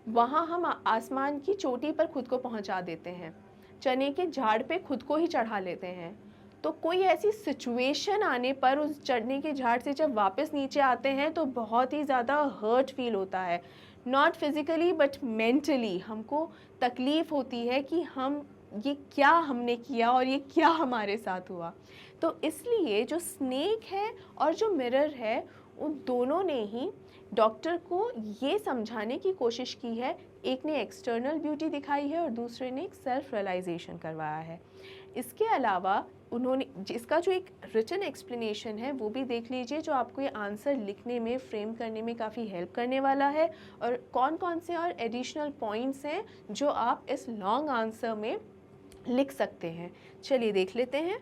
वहाँ हम आसमान की चोटी पर खुद को पहुँचा देते हैं, चने के झाड़ पे खुद को ही चढ़ा लेते हैं। तो कोई ऐसी सिचुएशन आने पर उस चढ़ने के झाड़ से जब वापस नीचे आते हैं तो बहुत ही ज़्यादा हर्ट फील होता है, नॉट फिज़िकली बट मेंटली। हमको तकलीफ़ होती है कि ये क्या हमने किया और ये क्या हमारे साथ हुआ। तो इसलिए जो स्नेक है और जो मिरर है, उन दोनों ने ही डॉक्टर को ये समझाने की कोशिश की है। एक ने एक्सटर्नल ब्यूटी दिखाई है और दूसरे ने एक सेल्फ रियलाइजेशन करवाया है। इसके अलावा उन्होंने इसका जो एक रिटन एक्सप्लेनेशन है वो भी देख लीजिए, जो आपको ये आंसर लिखने में, फ्रेम करने में काफ़ी हेल्प करने वाला है, और कौन कौन से और एडिशनल पॉइंट्स हैं जो आप इस लॉन्ग आंसर में लिख सकते हैं। चलिए देख लेते हैं।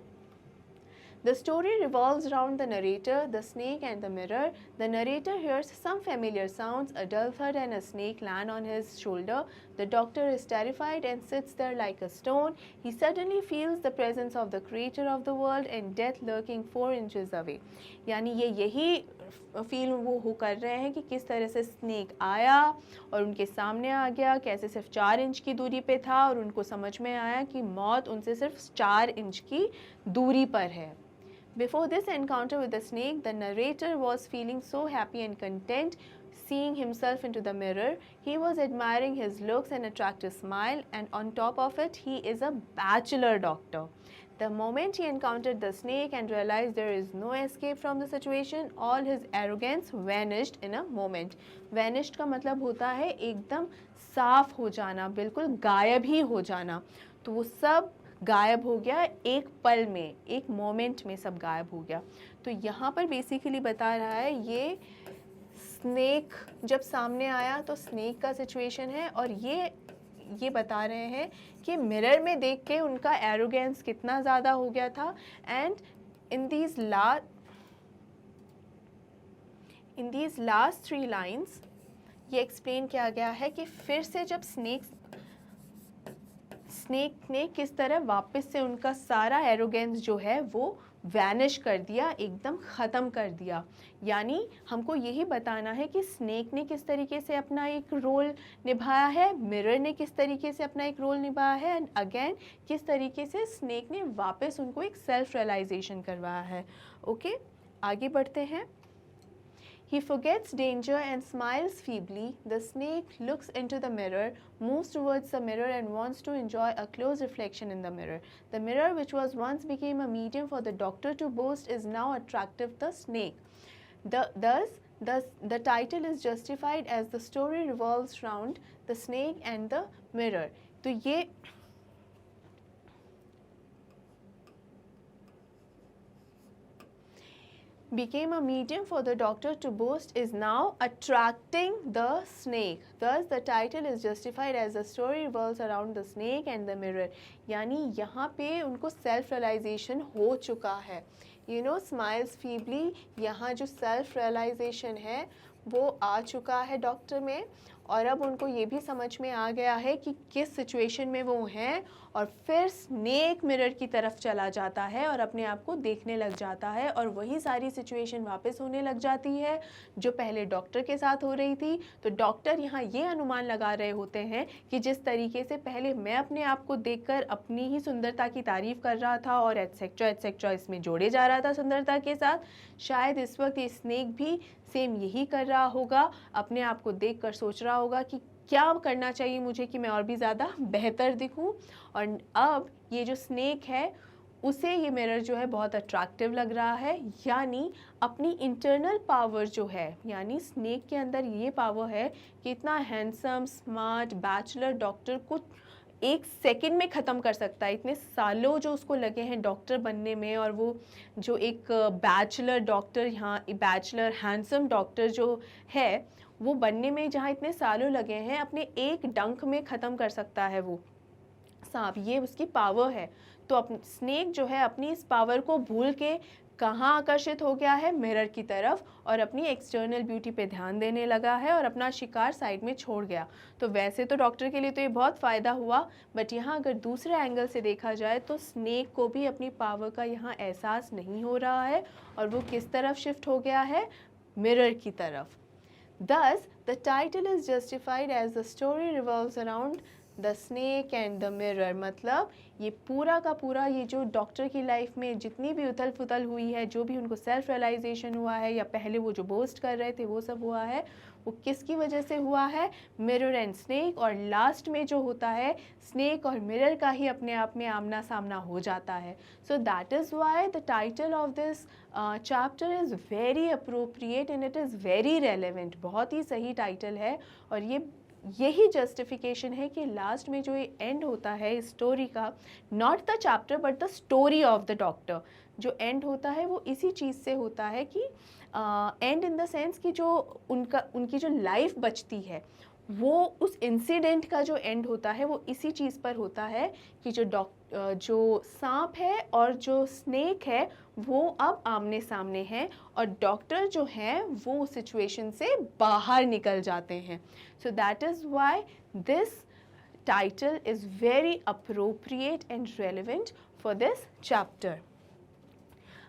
The story revolves around the narrator, the snake and the mirror. The narrator hears some familiar sounds, a dull thud and a snake land on his shoulder. The doctor is terrified and sits there like a stone. He suddenly feels the presence of the creator of the world and death lurking 4 inches away. यानी यही feel वो कर रहे हैं कि किस तरह से स्नेक आया और उनके सामने आ गया, कैसे सिर्फ 4 इंच की दूरी पे था, और उनको समझ में आया कि मौत उनसे सिर्फ 4 इंच की दूरी पर है। Before this encounter with the snake, the narrator was feeling so happy and content, seeing himself into the mirror. He was admiring his looks and attractive smile, and on top of it, he is a bachelor doctor. The moment he encountered the snake and realized there is no escape from the situation, all his arrogance vanished in a moment. Vanished का मतलब होता है एकदम साफ हो जाना, बिल्कुल गायब ही हो जाना। तो वो सब गायब हो गया, एक पल में, एक मोमेंट में सब गायब हो गया। तो यहाँ पर बेसिकली बता रहा है, ये स्नेक जब सामने आया तो स्नेक का सिचुएशन है, और ये बता रहे हैं कि मिरर में देख के उनका एरोगेंस कितना ज़्यादा हो गया था। And in these last 3 lines ये एक्सप्लेन किया गया है कि फिर से जब स्नेक ने किस तरह वापस से उनका सारा एरोगेंस जो है वो वैनिश कर दिया, एकदम ख़त्म कर दिया। यानी हमको यही बताना है कि स्नेक ने किस तरीके से अपना एक रोल निभाया है, मिरर ने किस तरीके से अपना एक रोल निभाया है, एंड अगेन किस तरीके से स्नेक ने वापस उनको एक सेल्फ रियलाइजेशन करवाया है। ओके, आगे बढ़ते हैं। He forgets danger and smiles feebly. The snake looks into the mirror, moves towards the mirror and wants to enjoy a close reflection in the mirror. The mirror, which was once became a medium for the doctor to boast, is now attractive the snake. Thus, the title is justified as the story revolves around the snake and the mirror. तो ये became a medium for the doctor to boast is now attracting the snake. Thus the title is justified as the story revolves around the snake and the mirror. यानी यहाँ पे उनको self realisation हो चुका है. You know, smiles feebly, यहाँ जो self realisation है वो आ चुका है डॉक्टर में, और अब उनको ये भी समझ में आ गया है कि किस सिचुएशन में वो हैं, और फिर स्नेक मिरर की तरफ चला जाता है और अपने आप को देखने लग जाता है, और वही सारी सिचुएशन वापस होने लग जाती है जो पहले डॉक्टर के साथ हो रही थी. तो डॉक्टर यहाँ ये अनुमान लगा रहे होते हैं कि जिस तरीके से पहले मैं अपने आप को देखकर अपनी ही सुंदरता की तारीफ़ कर रहा था और एटसेट्रा इसमें जोड़े जा रहा था सुंदरता के साथ, शायद इस वक्त ये स्नेक भी सेम यही कर रहा होगा. अपने आप को देखकर सोच रहा होगा कि क्या करना चाहिए मुझे कि मैं और भी ज़्यादा बेहतर दिखूं. और अब ये जो स्नेक है उसे ये मिरर जो है बहुत अट्रैक्टिव लग रहा है, यानी अपनी इंटरनल पावर जो है, यानी स्नेक के अंदर ये पावर है कि इतना हैंडसम स्मार्ट बैचलर डॉक्टर को एक सेकंड में ख़त्म कर सकता है. इतने सालों जो उसको लगे हैं डॉक्टर बनने में, और वो जो एक बैचलर डॉक्टर, यहाँ बैचलर हैंडसम डॉक्टर जो है वो बनने में जहाँ इतने सालों लगे हैं, अपने एक डंक में ख़त्म कर सकता है वो सांप. ये उसकी पावर है. तो स्नेक जो है अपनी इस पावर को भूल के कहाँ आकर्षित हो गया है, मिरर की तरफ, और अपनी एक्सटर्नल ब्यूटी पे ध्यान देने लगा है और अपना शिकार साइड में छोड़ गया. तो वैसे तो डॉक्टर के लिए तो ये बहुत फ़ायदा हुआ, बट यहाँ अगर दूसरे एंगल से देखा जाए तो स्नेक को भी अपनी पावर का यहाँ एहसास नहीं हो रहा है, और वो किस तरफ शिफ्ट हो गया है, मिरर की तरफ. Thus, the title is justified as the story revolves around the snake and the mirror. मतलब ये पूरा का पूरा ये जो डॉक्टर की लाइफ में जितनी भी उथल पुथल हुई है, जो भी उनको सेल्फ रियलाइजेशन हुआ है, या पहले वो जो बोस्ट कर रहे थे वो सब हुआ है, वो किसकी वजह से हुआ है, मिरर एंड स्नेक. और लास्ट में जो होता है स्नेक और मिरर का ही अपने आप में आमना सामना हो जाता है. So that is why the title of this chapter is very appropriate and it is very relevant. बहुत ही सही टाइटल है, और यही जस्टिफिकेशन है कि लास्ट में जो ये एंड होता है इस स्टोरी का, not the chapter but the story of the doctor, जो एंड होता है वो इसी चीज़ से होता है कि एंड इन द सेंस कि जो उनकी जो लाइफ बचती है, वो उस इंसिडेंट का जो एंड होता है वो इसी चीज़ पर होता है कि जो सांप है और जो स्नेक है वो अब आमने सामने हैं, और डॉक्टर जो हैं वो उस सिचुएशन से बाहर निकल जाते हैं. So that is why this title is very appropriate and relevant for this chapter.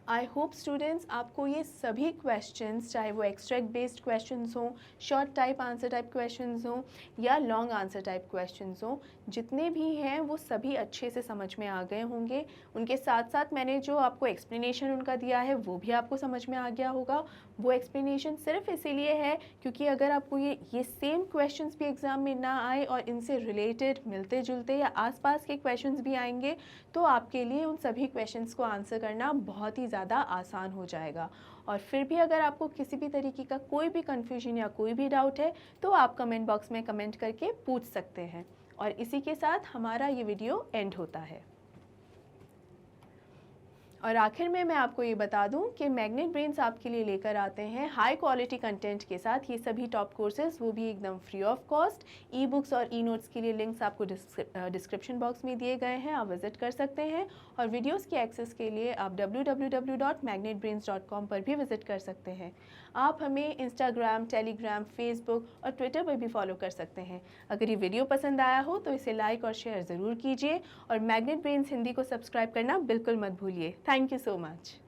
I hope students आपको ये सभी क्वेश्चंस, चाहे वो एक्सट्रैक्ट बेस्ड क्वेश्चंस हों, short type answer type questions हों, या लॉन्ग आंसर टाइप क्वेश्चंस हों, जितने भी हैं वो सभी अच्छे से समझ में आ गए होंगे. उनके साथ साथ मैंने जो आपको एक्सप्लेनेशन उनका दिया है वो भी आपको समझ में आ गया होगा. वो एक्सप्लेनेशन सिर्फ इसीलिए है क्योंकि अगर आपको ये सेम क्वेश्चंस भी एग्ज़ाम में ना आए और इनसे रिलेटेड मिलते जुलते या आसपास के क्वेश्चंस भी आएंगे, तो आपके लिए उन सभी क्वेश्चंस को आंसर करना बहुत ही ज़्यादा आसान हो जाएगा. और फिर भी अगर आपको किसी भी तरीके का कोई भी कन्फ्यूजन या कोई भी डाउट है तो आप कमेंट बॉक्स में कमेंट करके पूछ सकते हैं. और इसी के साथ हमारा ये वीडियो एंड होता है. और आखिर में मैं आपको ये बता दूं कि मैग्नेट ब्रेन्स आपके लिए लेकर आते हैं हाई क्वालिटी कंटेंट के साथ ये सभी टॉप कोर्सेज, वो भी एकदम free of cost. E books और ई नोट्स के लिए लिंक्स आपको डिस्क्रिप्शन बॉक्स में दिए गए हैं, आप विजिट कर सकते हैं. और वीडियोस की एक्सेस के लिए आप www.magnetbrains.com पर भी विजिट कर सकते हैं. आप हमें इंस्टाग्राम, टेलीग्राम, फेसबुक और ट्विटर पर भी फॉलो कर सकते हैं. अगर ये वीडियो पसंद आया हो तो इसे लाइक और शेयर ज़रूर कीजिए, और मैग्नेट ब्रेन्स हिंदी को सब्सक्राइब करना बिल्कुल मत भूलिए. Thank you so much.